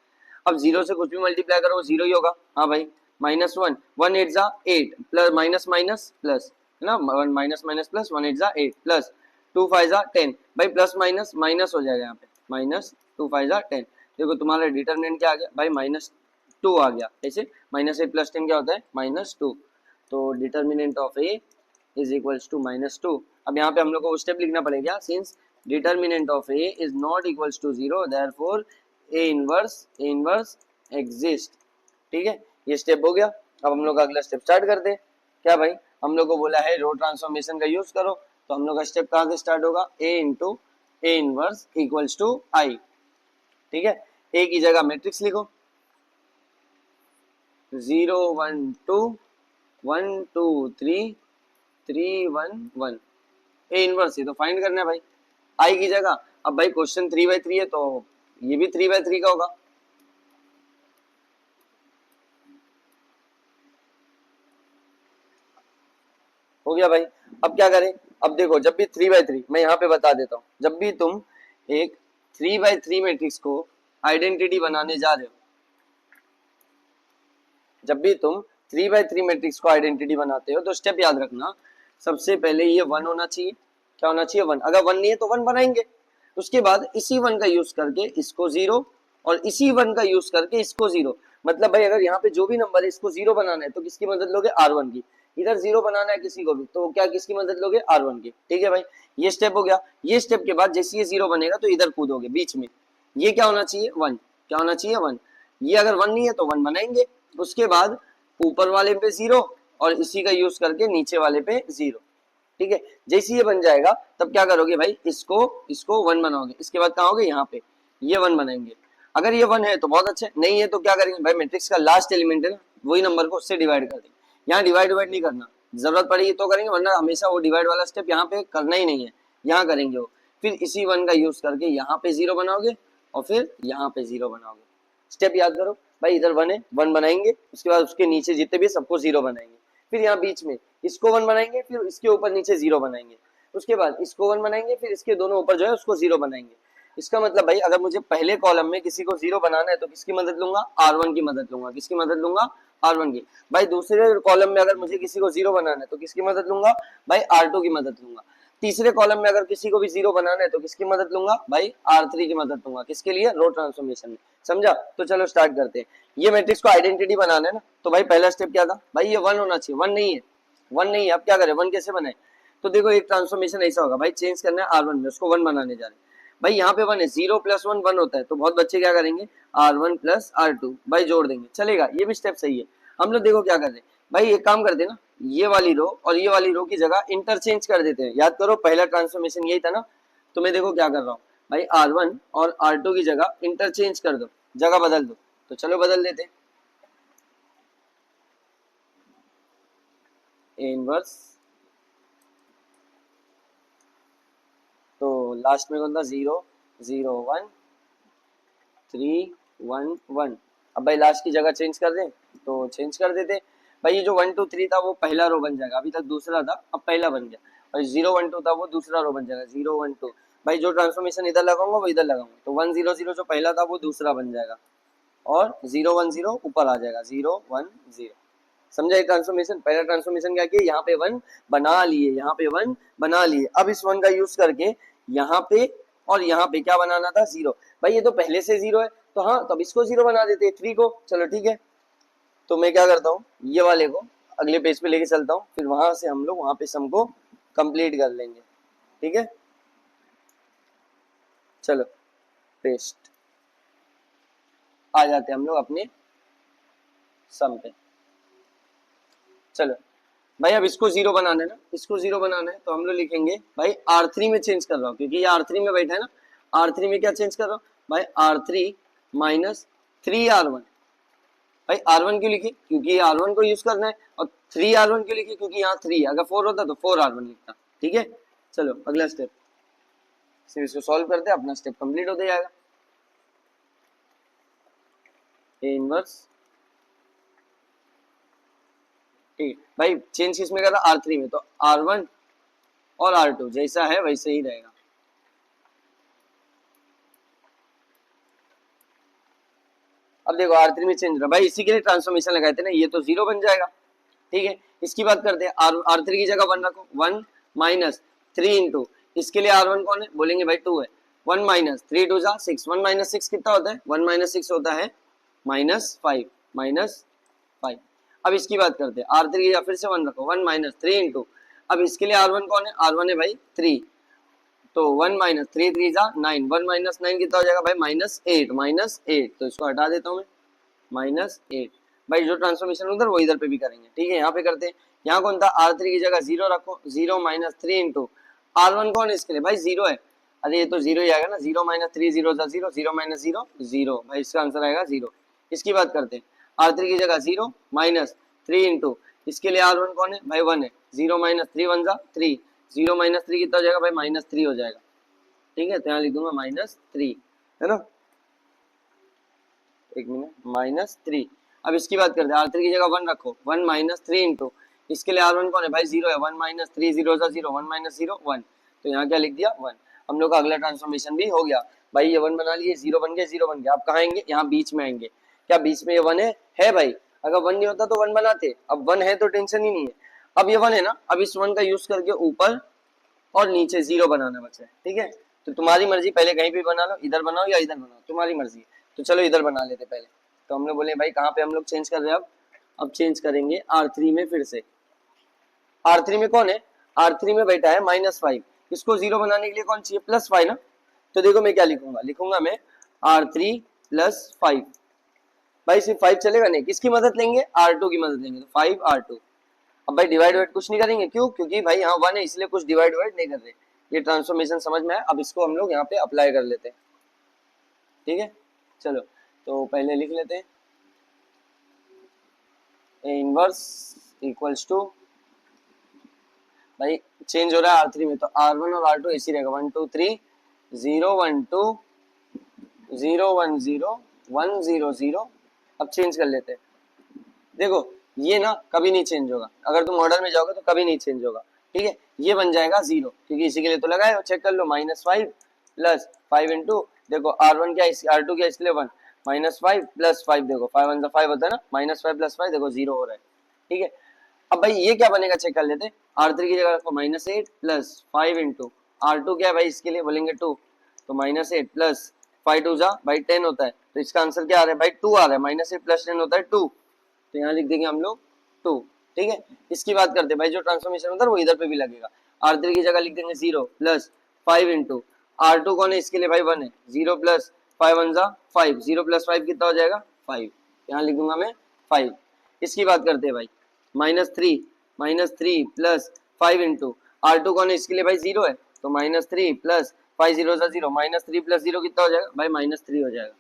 अब 0 से कुछ भी मल्टीप्लाई करो वो 0 ही होगा, हाँ भाई। -1 1 8 8 प्लस माइनस माइनस प्लस, है ना, 1 माइनस माइनस प्लस 1 8 8 प्लस 2 5 10 भाई, प्लस माइनस माइनस हो जाएगा यहाँ पे, -2 5 10। देखो तुम्हारा डिटरमिनेंट क्या आ गया भाई, -2 आ गया। ऐसे -8 + 10 क्या होता है, -2। तो determinant of A is equals to -2। अब यहाँ पे हम लोग को स्टेप लिखना पड़ेगा, since determinant of A is not equals to 0 therefore A inverse exist, ठीक है। ये स्टेप हो गया। अब हम लोग अगला स्टेप स्टार्ट करते हैं। क्या भाई, हम लोग को बोला है रो ट्रांसफॉर्मेशन का यूज करो, तो हम लोग का स्टेप कहाँ से स्टार्ट होगा, A into A inverse equals to I. ठीक है, ए की जगह मैट्रिक्स लिखो 0 1 2 1 2 3 3 1 1, ए इनवर्स है तो फाइंड करना है भाई आई की जगह। अब भाई क्वेश्चन 3/3 है तो ये भी 3/3 का होगा। हो गया भाई। अब क्या करें, अब देखो जब भी 3/3, मैं यहाँ पे बता देता हूँ, जब भी तुम एक 3/3 मैट्रिक्स को आइडेंटिटी बनाने जा रहे हो, जब भी तुम 3/3 मैट्रिक्स को आइडेंटिटी बनाते हो तो स्टेप याद रखना, सबसे पहले ये 1 होना चाहिए। क्या होना चाहिए, 1। अगर 1 नहीं है तो 1 बनाएंगे, उसके बाद इसी 1 का यूज करके इसको 0 और इसी 1 का यूज करके इसको 0। मतलब भाई अगर यहाँ पे जो भी नंबर है इसको 0 बनाना है तो किसकी मदद लोगे, R1 की। इधर 0 बनाना है किसी को भी तो क्या किसकी मदद लोगे, R1 की। ठीक है भाई, ये स्टेप हो गया। ये स्टेप के बाद जैसे ये 0 बनेगा तो इधर कूदोगे बीच में, ये क्या होना चाहिए, 1। क्या होना चाहिए, 1। ये अगर 1 नहीं है तो 1 बनाएंगे, उसके बाद ऊपर वाले पे 0 और इसी का यूज करके नीचे वाले पे 0। ठीक है, जैसे ये बन जाएगा तब क्या करोगे भाई, इसको इसको 1 बनाओगे, इसके बाद कहाँ होगे, यहाँ पे ये 1 बनाएंगे। अगर ये 1 है तो बहुत अच्छा है, नहीं है तो क्या करेंगे भाई, मैट्रिक्स का लास्ट एलिमेंट है ना, वही नंबर को उससे डिवाइड कर देंगे। यहाँ डिवाइड नहीं करना, जरूरत पड़ेगी तो करेंगे, वरना हमेशा वो डिवाइड वाला स्टेप यहाँ पे करना ही नहीं है, यहाँ करेंगे वो। फिर इसी 1 का यूज करके यहाँ पे 0 बनाओगे और फिर यहाँ पे 0 बनाओगे। स्टेप याद करो भाई, इधर 1 है, 1 बनाएंगे, उसके बाद उसके नीचे जितने भी सबको 0 बनाएंगे, फिर यहाँ बीच में इसको 1 बनाएंगे, फिर इसके ऊपर नीचे 0 बनाएंगे, उसके बाद इसको 1 बनाएंगे, फिर इसके दोनों ऊपर जो है उसको 0 बनाएंगे। इसका मतलब भाई अगर मुझे पहले कॉलम में किसी को 0 बनाना है तो किसकी मदद लूंगा, R1 की मदद लूंगा। किसकी मदद लूंगा, R1 की। भाई दूसरे कॉलम में अगर मुझे किसी को 0 बनाना है तो किसकी मदद लूंगा, भाई R2 की मदद लूंगा। तीसरे कॉलम में अगर किसी को भी 0 बनाना है तो किसकी मदद लूंगा, भाई R3 की मदद लूंगा। किसके लिए, रो ट्रांसफॉर्मेशन में। समझा, तो चलो स्टार्ट करते हैं। ये मैट्रिक्स को आइडेंटिटी बनाना है ना, तो भाई पहला स्टेप क्या था, भाई ये 1 होना चाहिए, 1 नहीं है, 1 नहीं है। अब क्या करें, 1 कैसे बनाए, तो देखो एक ट्रांसफॉर्मेशन ऐसा होगा भाई, चेंज करना है R1 में, उसको 1 बनाने जा रहे हैं। भाई यहाँ पे 1 है, 0 + 1 1 होता है, तो बहुत बच्चे क्या करेंगे, R1 + R2 भाई जोड़ देंगे, चलेगा, ये भी स्टेप सही है। हम लोग देखो क्या कर रहे हैं भाई, एक काम करते हैं ना, ये वाली रो और ये वाली रो की जगह इंटरचेंज कर देते हैं। याद करो पहला ट्रांसफॉर्मेशन यही था ना, तो मैं देखो क्या कर रहा हूँ भाई, R1 और R2 की जगह इंटरचेंज कर दो, जगह बदल दो। तो चलो बदल देते, ए इनवर्स, तो लास्ट में कौन था, 0 0 1 3 1 1। अब भाई लास्ट की जगह चेंज कर दें, तो चेंज कर देते भाई। ये जो 1 2 3 था वो पहला रो बन जाएगा, अभी तक दूसरा था, अब पहला बन गया। और 0 1 2 था वो दूसरा रो बन जाएगा, 0 1 2। भाई जो ट्रांसफॉर्मेशन इधर लगाऊंगा वो इधर लगाऊंगा, तो 1 0 0 जो पहला था वो दूसरा बन जाएगा, और 0 1 0 ऊपर आ जाएगा, 0 1 0। समझा ये ट्रांसफॉर्मेशन। पहला ट्रांसफॉर्मेशन क्या किया, यहाँ पे 1 बना लिए, यहाँ पे 1 बना लिए। अब इस 1 का यूज करके यहाँ पे और यहाँ पे क्या बनाना था, 0। भाई ये तो पहले से 0 है, तो हाँ तब इसको 0 बना देते हैं, 3 को। चलो ठीक है, तो मैं क्या करता हूँ, ये वाले को अगले पेज पे लेके चलता हूँ, फिर वहां से हम लोग वहां पे सम को कंप्लीट कर लेंगे। ठीक है, चलो पेस्ट, आ जाते हैं हम लोग अपने सम पे। चलो भाई अब इसको 0 बनाना है ना, इसको 0 बनाना है तो हम लोग लिखेंगे भाई R3 में चेंज कर रहा हूँ, क्योंकि ये R3 में बैठा है ना। R3 में क्या चेंज कर रहा हूँ भाई, R3 - 3R1। भाई R1 क्यों लिखी, क्योंकि ये R1 को यूज करना है, और 3R1 क्यों लिखी, क्योंकि यहाँ 3 है, अगर 4 होता तो 4R1 लिखता। ठीक है, चलो अगला स्टेप, सिर्फ इसको सॉल्व करते हैं, अपना स्टेप कंप्लीट होते जाएगा। ए इनवर्स, ठीक है भाई, चेंज किस में कर रहा, R3 में, तो R1 और R2 जैसा है वैसे ही रहेगा। अब देखो R3 में चेंज रहा भाई, इसी के लिए ट्रांसफॉर्मेशन लगाए थे ना, ये तो 0 बन जाएगा। ठीक है, इसकी बात करते हैं, R3 की जगह 1 रखो, 1 - 3 इंटू, इसके लिए R1 कौन है, बोलेंगे भाई 2 है, 1 - 3 2 जा 6, 1 - 6 कितना होता है, 1 - 6 होता है -5, -5। अब इसकी बात करते हैं, R3 की जगह फिर से 1 रखो, 1 - 3 इंटू, अब इसके लिए R1 कौन है, R1 है भाई 3, तो 1 - 3 3 जा 9, 1 - 9 कितना हो जाएगा भाई, -8, तो इसको हटा देता हूँ मैं, -8। भाई जो ट्रांसफॉर्मेशन उधर वो इधर पे भी करेंगे। ठीक है, यहाँ पे करते हैं, यहाँ कौन था, R3 की जगह 0 रखो, 0 माइनस 3 इंटू R1 कौन है इसके लिए भाई 0 है, अरे ये तो 0 ही आएगा ना, 0 माइनस 3 0 0, 0 माइनस 0 0, भाई इसका आंसर आएगा 0। इसकी बात करते हैं, R3 की जगह 0 माइनस 3 इंटू इसके लिए R1 कौन है भाई 1 है, 0 माइनस 3 1 जा 3, 0 माइनस 3 कितना हो जाएगा भाई माइनस 3 हो जाएगा, ठीक है, तो यहाँ लिख दूंगा माइनस 3, है ना, एक मिनट, माइनस 3। अब इसकी बात करते हैं, R3 की जगह 1 रखो, 1 माइनस 3 इंटू इसके लिए R1 कौन है भाई 0 है, 1 माइनस 3 0 0, 1 माइनस 0 1, तो यहाँ क्या लिख दिया 1। हम लोग का अगला ट्रांसफॉर्मेशन भी हो गया भाई, ये 1 बना लिए, 0 बन गया, 0 बन गया, अब कहाँ आएंगे, यहाँ बीच में आएंगे, क्या बीच में ये 1 है भाई, अगर 1 नहीं होता तो 1 बनाते, अब 1 है तो टेंशन ही नहीं है, अब ये 1 है ना, अब इस 1 का यूज करके ऊपर और नीचे 0 बनाना बचा है, ठीक है, तो तुम्हारी मर्जी, पहले कहीं भी बना लो, इधर बनाओ या इधर बनाओ, तुम्हारी मर्जी, तो चलो इधर बना लेते पहले। तो हमने बोले भाई कहाँ पे हम लोग चेंज कर रहे हैं, अब चेंज करेंगे R3 में, फिर से R3 में कौन है, R3 में बैठा है -5, इसको 0 बनाने के लिए कौन चाहिए +5 ना, तो देखो मैं क्या लिखूंगा, लिखूंगा मैं R3 + 5, भाई सिर्फ 5 चलेगा नहीं, किसकी मदद लेंगे, R2 की मदद लेंगे, तो 5R2। अब भाई डिवाइड वाइड कुछ नहीं करेंगे, क्यों, क्योंकि भाई यहाँ 1 है इसलिए कुछ डिवाइड वाइड नहीं कर रहे, ये ट्रांसफॉर्मेशन समझ में आया, अब इसको हम लोग यहाँ पे अप्लाई कर लेते हैं, ठीक है, चलो तो पहले लिख लेते हैं, A इनवर्स इक्वल्स टू, भाई चेंज हो रहा है R3 में, तो R1 और R2 ऐसी रहेगा, 1 2 3 0 1 2 0 1 0 1 0 0। अब चेंज कर लेते हैं, देखो ये ना कभी नहीं चेंज होगा, अगर तुम ऑर्डर में जाओगे तो कभी नहीं चेंज होगा, ठीक है, ये बन जाएगा 0, क्योंकि इसी के लिए तो लगाए हो, चेक कर लो, -5 + 5 इंटू, देखो R1 क्या है, R2 क्या है, इसलिए 1, -5 + 5, देखो 5 1 5 होता है ना, -5 + 5 देखो 0 हो रहा है, ठीक है। अब भाई ये क्या बनेगा चेक कर लेते हैं, R3 की जगह रखो -8 + 5 इंटू R2 क्या है भाई, इसके लिए बोलेंगे 2, तो -8 + 5 2 जा भाई 10 होता है, तो इसका आंसर क्या आ रहा है भाई 2 आ रहा है, -8 + 10 होता है 2, तो यहाँ लिख देंगे हम लोग 2, ठीक है। इसकी बात करते हैं भाई, जो ट्रांसफॉर्मेशन होता है वो इधर पे भी लगेगा, R3 की जगह लिख देंगे 0 + 5 इंटू R2 कौन है, इसके लिए भाई 1 है, 0 + 5 1 जा 5, 0 + 5 कितना हो जाएगा 5, यहाँ लिख दूंगा मैं 5। इसकी बात करते हैं भाई, -3 + 5 इंटू R2 कौन है, इसके लिए भाई 0 है, तो -3 + 5 0 जा 0, -3 + 0 कितना हो जाएगा भाई -3 हो जाएगा,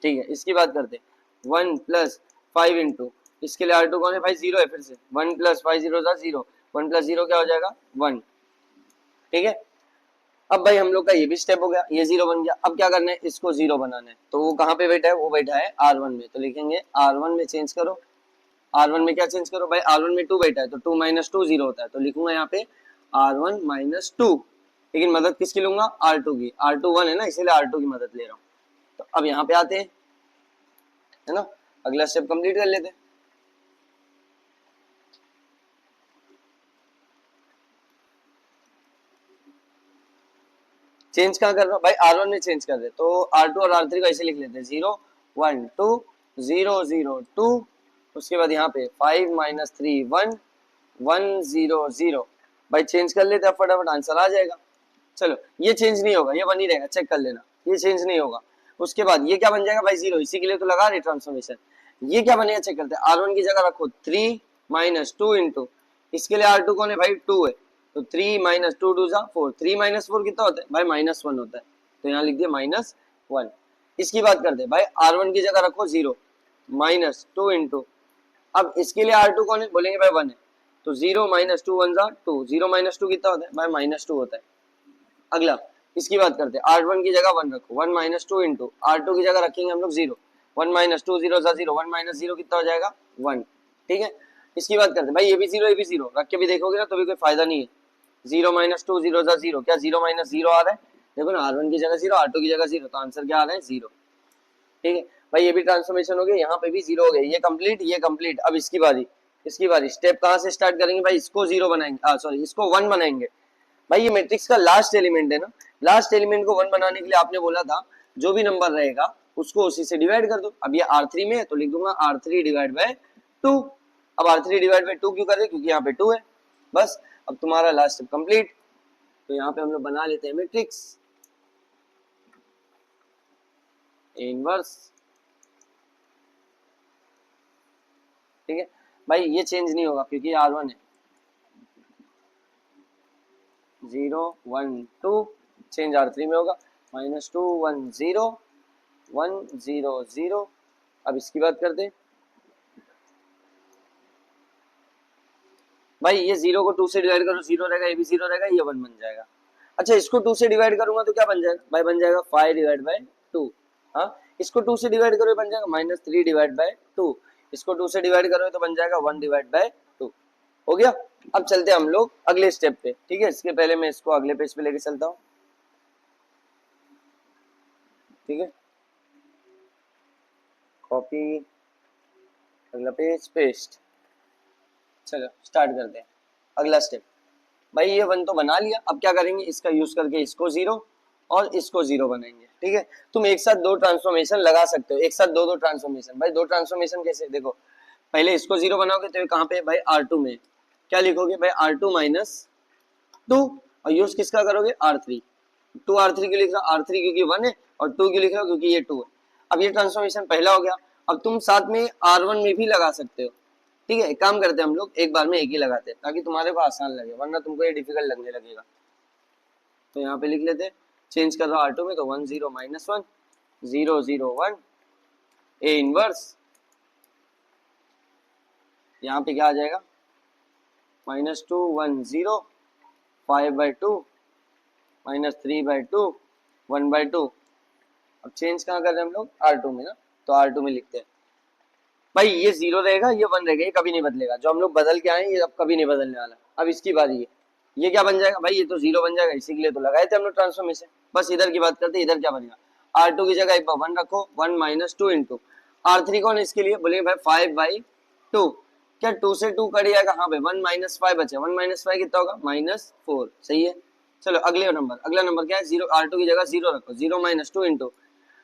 ठीक है। इसकी बात करते हैं 1 + 5 इंटू इसके लिए R2 कौन है भाई 0 है, फिर से 1 + 5 0 जा 0, 1 + 0 क्या हो जाएगा 1, ठीक है। अब भाई हम लोग का ये भी स्टेप हो गया, ये 0 बन गया, अब क्या करना है, इसको 0 बनाना है, तो वो कहाँ पे बैठा है, वो बैठा है R1 में, तो लिखेंगे R1 में चेंज करो, R1 में क्या चेंज करो भाई, R1 में 2 बैठा है, तो 2 - 2 0 होता है, तो लिखूंगा यहाँ पे R1 - 2, लेकिन मदद किसकी लूंगा, R2 की, R2 1 है ना, इसीलिए R2 की मदद ले रहा हूँ। तो अब यहाँ पे आते हैं, है ना, अगला स्टेप कंप्लीट कर लेते हैं। चेंज कहाँ कर रहा हूँ भाई, R1 में चेंज कर दे, तो R2 और R3 को ऐसे लिख लेते हैं, 0 1 2 0 0 2, उसके बाद यहाँ पे 5 - 3 1 1 0 0, भाई चेंज कर लेते हैं, फटाफट आंसर आ जाएगा। चलो ये चेंज नहीं होगा, ये बनी रहेगा, चेक कर लेना, ये चेंज नहीं होगा। उसके बाद ये क्या बन जाएगा भाई 0, इसी के लिए तो लगा रहे ट्रांसफॉर्मेशन, ये क्या बनेगा चेक करते हैं, R1 की जगह रखो 3 - 2 इंटू इसके लिए R2 कौन है भाई 2 है, तो 3 - 2 2 जा 4, 3 - 4 कितना होता है भाई -1 होता है, तो यहाँ लिख दिया -1। इसकी बात करते हैं भाई, R1 की जगह रखो 0 -2 इंटू, अब इसके लिए R2 कौन है, बोलेंगे भाई 1 है, तो 0 - 2 1 जा 2, 0 - 2 कितना होता है भाई -2 होता है। अगला इसकी बात करते हैं, R1 की जगह 1 रखो, 1 - 2 इंटू R2 की जगह रखेंगे हम लोग 0, 1 - 2 0 जा 0, 1 - 0 कितना हो जाएगा 1, ठीक है। इसकी बात करते हैं भाई, ये भी 0 ये भी 0 रख के भी देखोगे ना तो भी कोई फायदा नहीं है, 0 - 2 0 जा 0, क्या 0 - 0 आ रहा है, देखो ना, R1 की जगह 0 R2 की जगह 0, तो आंसर क्या आ रहा है 0, ठीक है भाई। ये भी ट्रांसफॉर्मेशन हो गया, यहाँ पे भी 0 हो गया, ये कंप्लीट। अब इसकी बारी स्टेप कहाँ से स्टार्ट करेंगे भाई, इसको 0 बनाएंगे, सॉरी इसको 1 बनाएंगे भाई, ये मैट्रिक्स का लास्ट एलिमेंट है ना, लास्ट एलिमेंट को 1 बनाने के लिए आपने बोला था जो भी नंबर रहेगा उसको उसी से डिवाइड कर दो, अब ये R3 में है तो लिख दूंगा R3 / 2, अब R3 / 2 क्यों कर रहे, क्योंकि यहाँ पे 2 है, बस अब तुम्हारा लास्ट स्टेप कंप्लीट। तो यहाँ पे हम लोग बना लेते हैं मैट्रिक्स इनवर्स, ठीक है। भाई ये चेंज नहीं होगा क्योंकि R1 है। 0 1 2 चेंज R3 में होगा, -2 1 0 1 0 0। अब इसकी बात करते हैं भाई, ये 0 को 2 से डिवाइड करो 0 रहेगा, ये भी 0 रहेगा, ये 1 बन जाएगा। अच्छा इसको 2 से डिवाइड करूंगा तो क्या बन जाएगा भाई, बन जाएगा 5 डिवाइड बाय 2। हाँ इसको 2 से डिवाइड करो बन जाएगा -3 डिवाइड बाय 2। इसको 2 से डिवाइड करो तो बन जाएगा 1 डिवाइड बाय 2। हो गया। अब चलते हैं हम लोग अगले स्टेप पे, ठीक है। इसके पहले मैं इसको अगले पेज पे लेके चलता हूँ, ठीक है। कॉपी, अगला पेज, पेस्ट। चलो स्टार्ट करते हैं अगला स्टेप। भाई ये 1 तो बना लिया, अब क्या करेंगे, इसका यूज करके इसको 0 और इसको 0 बनाएंगे, ठीक है। तुम एक साथ दो ट्रांसफॉर्मेशन लगा सकते हो, एक साथ दो ट्रांसफॉर्मेशन। भाई दो ट्रांसफॉर्मेशन कैसे, देखो पहले इसको 0 बनाओगे तो ये कहाँ पे भाई R2 में, क्या लिखोगे भाई R2 -2 और यूज किसका करोगे R3। 2 R3 क्यों लिख रहा हूँ, R3 क्योंकि 1 है और 2 क्यों लिख रहा हूँ क्योंकि ये 2 है। अब ये ट्रांसफॉर्मेशन पहला हो गया। अब तुम साथ में R1 में भी लगा सकते हो, ठीक है। एक काम करते हैं हम लोग एक बार में एक ही लगाते हैं ताकि तुम्हारे को आसान लगे, वरना तुमको ये डिफिकल्ट लगने लगेगा। तो यहाँ पे लिख लेते हैं, चेंज कर रहा हूँ R2 में, तो 1 0 -1 0 0 1 ए इनवर्स, यहाँ पे क्या आ जाएगा -2 1 0 5/2 -3/2 1/2। अब चेंज कहाँ कर रहे हैं हम लोग, R2 में ना, तो R2 में लिखते हैं। भाई ये 0 रहेगा, ये 1 रहेगा, ये कभी नहीं बदलेगा। जो हम लोग बदल के आए ये अब कभी नहीं बदलने वाला। अब इसकी बारी है, ये क्या बन जाएगा भाई, ये तो 0 बन जाएगा, इसी के लिए तो लगाए थे हम लोग ट्रांसफॉर्मेशन। बस इधर की बात करते हैं, इधर क्या बनेगा, R2 की जगह एक बार 1 रखो, 1 -2 इंटू R3 कौन है इसके लिए, बोलेंगे भाई 5/2। क्या 2 से 2 कट जाएगा, हाँ भाई 1 -5 बचे, 1 -5 कितना होगा -4, सही है। चलो अगले नंबर, अगला नंबर क्या है, 0 R2 की जगह 0 रखो, 0 -2 इंटू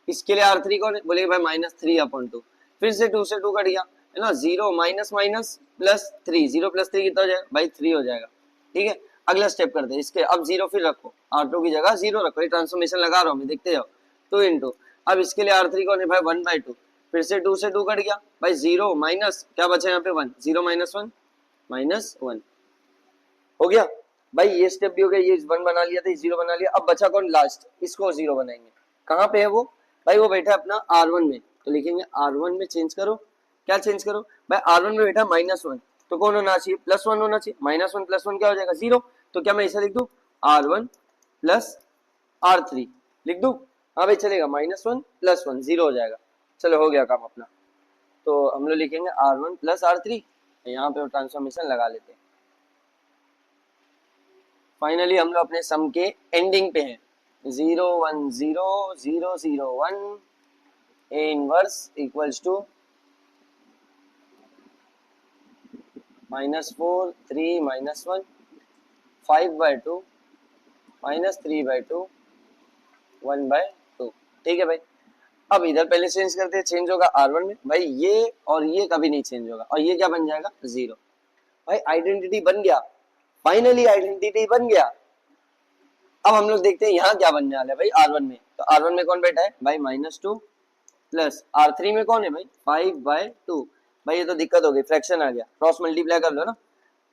इसके लिए R3 कौन है, बोलेंगे भाई -3/2। फिर से 2 से 2 कट गया है ना, 0 माइनस माइनस +3, 0 + 3 कितना हो जाएगा भाई 3 हो जाएगा, ठीक है। अगला स्टेप करते हैं इसके, अब 0 फिर रखो, R2 की जगह 0 रखो, ये ट्रांसफॉर्मेशन लगा रहा हूँ मैं, देखते जाओ। 2 इंटू अब इसके लिए R3 कौन है भाई 1/2, फिर से 2 से 2 कट गया भाई, 0 माइनस क्या बचा यहाँ पे 1, 0 -1 -1 हो गया। भाई ये स्टेप भी हो गया, ये 1 बना लिया था, 0 बना लिया। अब बचा कौन लास्ट, इसको 0 बनाएंगे। कहाँ पे है वो भाई, वो बैठा है अपना R1 में, तो लिखेंगे R1 में चेंज करो, क्या चेंज करो भाई, R1 में बैठा -1, तो कौन होना चाहिए +1 होना चाहिए, -1 + 1 क्या हो जाएगा 0। तो क्या मैं ऐसा लिख दूं R1 + R3 लिख दूं, हाँ भाई चलेगा, -1 + 1 0 हो जाएगा। चलो हो गया काम अपना। तो हम लोग लिखेंगे R1 + R3, यहाँ पे ट्रांसफॉर्मेशन लगा लेते हैं। फाइनली हम लोग अपने सम के एंडिंग पे हैं, 0 1 0 0 0 1 ए इनवर्स इक्वल्स टू -4 3 -1 5/2 -3/2 1/2, ठीक है भाई। अब इधर पहले चेंज करते हैं, चेंज होगा R1 में भाई, ये और ये कभी नहीं चेंज होगा, और ये क्या बन जाएगा 0। भाई आइडेंटिटी बन गया, फाइनली आइडेंटिटी बन गया। अब हम लोग देखते हैं यहाँ क्या बनने वाला है भाई R1 में, तो R1 में कौन बैठा है भाई -2 प्लस R3 में कौन है भाई 5/2। भाई ये तो दिक्कत हो गई, फ्रैक्शन आ गया, क्रॉस मल्टीप्लाई कर लो ना,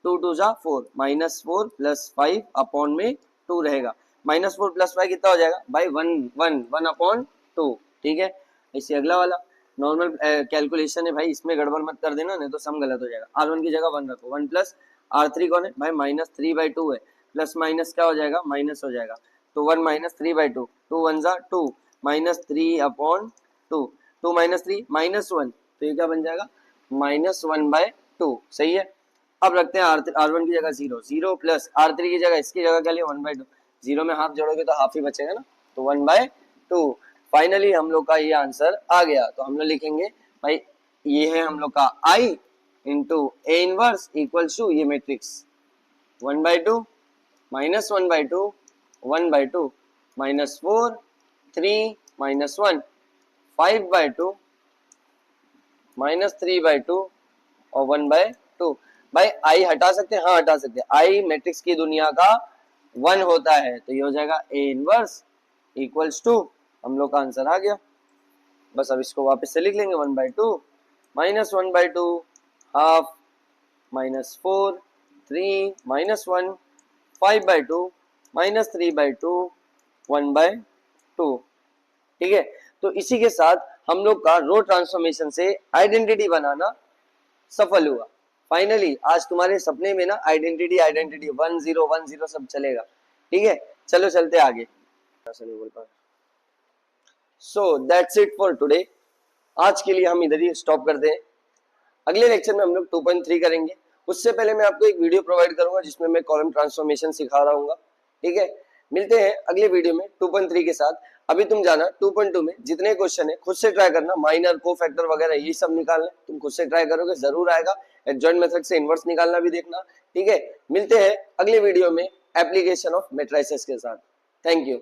2 2 जा 4, -4 + 5 अपॉन में 2 रहेगा, -4 + 5 कितना हो जाएगा भाई 1/2, ठीक है। इसे अगला वाला नॉर्मल कैलकुलेशन है भाई, इसमें गड़बड़ मत कर देना, नहीं तो सम गलत हो जाएगा। R1 की जगह 1 रखो, 1 प्लस R3 कौन है भाई -3/2 है, प्लस माइनस क्या हो जाएगा माइनस हो जाएगा, तो 1 -3/2, 2 1 जा 2 -3/2, 2 -3 -1, तो ये क्या बन जाएगा -1/2, सही है। अब रखते हैं R1 की जगह 0, 0 प्लस R3 की जगह, इसकी जगह क्या लिया 1/2, 0 में हाफ जोड़ोगे तो हाफ ही बचेगा ना, तो 1/2। फाइनली हम लोग का ये आंसर आ गया। तो हम लोग लिखेंगे भाई ये है हम लोग का I into A inverse equals to ये मैट्रिक्स 1/2 -1/2 1/2 -4 3 -1 5/2 -3/2 और 1/2। भाई आई हटा सकते हैं, हाँ हटा सकते हैं, आई मैट्रिक्स की दुनिया का 1 होता है, तो ये हो जाएगा ए इनवर्स इक्वल्स टू, हम लोग का आंसर आ गया। बस अब इसको वापस से लिख लेंगे 1/2 -1/2 हाफ -4, 3, -1, 5/2, -3/2, 1/2। ठीक है, तो इसी के साथ हम लोग का रो ट्रांसफॉर्मेशन से आइडेंटिटी बनाना सफल हुआ। फाइनली आज तुम्हारे सपने में ना आइडेंटिटी 1 0 1 0 सब चलेगा। ठीक है, चलो चलते आगे। So that's it for today. आज के लिए हम इधर ही स्टॉप करते हैं। अगले लेक्चर में हम लोग 2.3 करेंगे। उससे पहले मैं आपको एक वीडियो प्रोवाइड करूंगा जिसमें मैं कॉलम ट्रांसफॉर्मेशन सिखा रहा हूँ। ठीक है, मिलते हैं अगले वीडियो में 2.3 के साथ। अभी तुम जाना 2.2 में जितने क्वेश्चन है खुद से ट्राई करना, माइनर को फैक्टर वगैरह ये सब निकालना तुम खुद से ट्राई करोगे जरूर आएगा। एडजॉइंट मेथड से इनवर्स निकालना भी देखना। ठीक है, मिलते हैं अगले वीडियो में एप्लीकेशन ऑफ मैट्रिसेस के साथ। Thank you.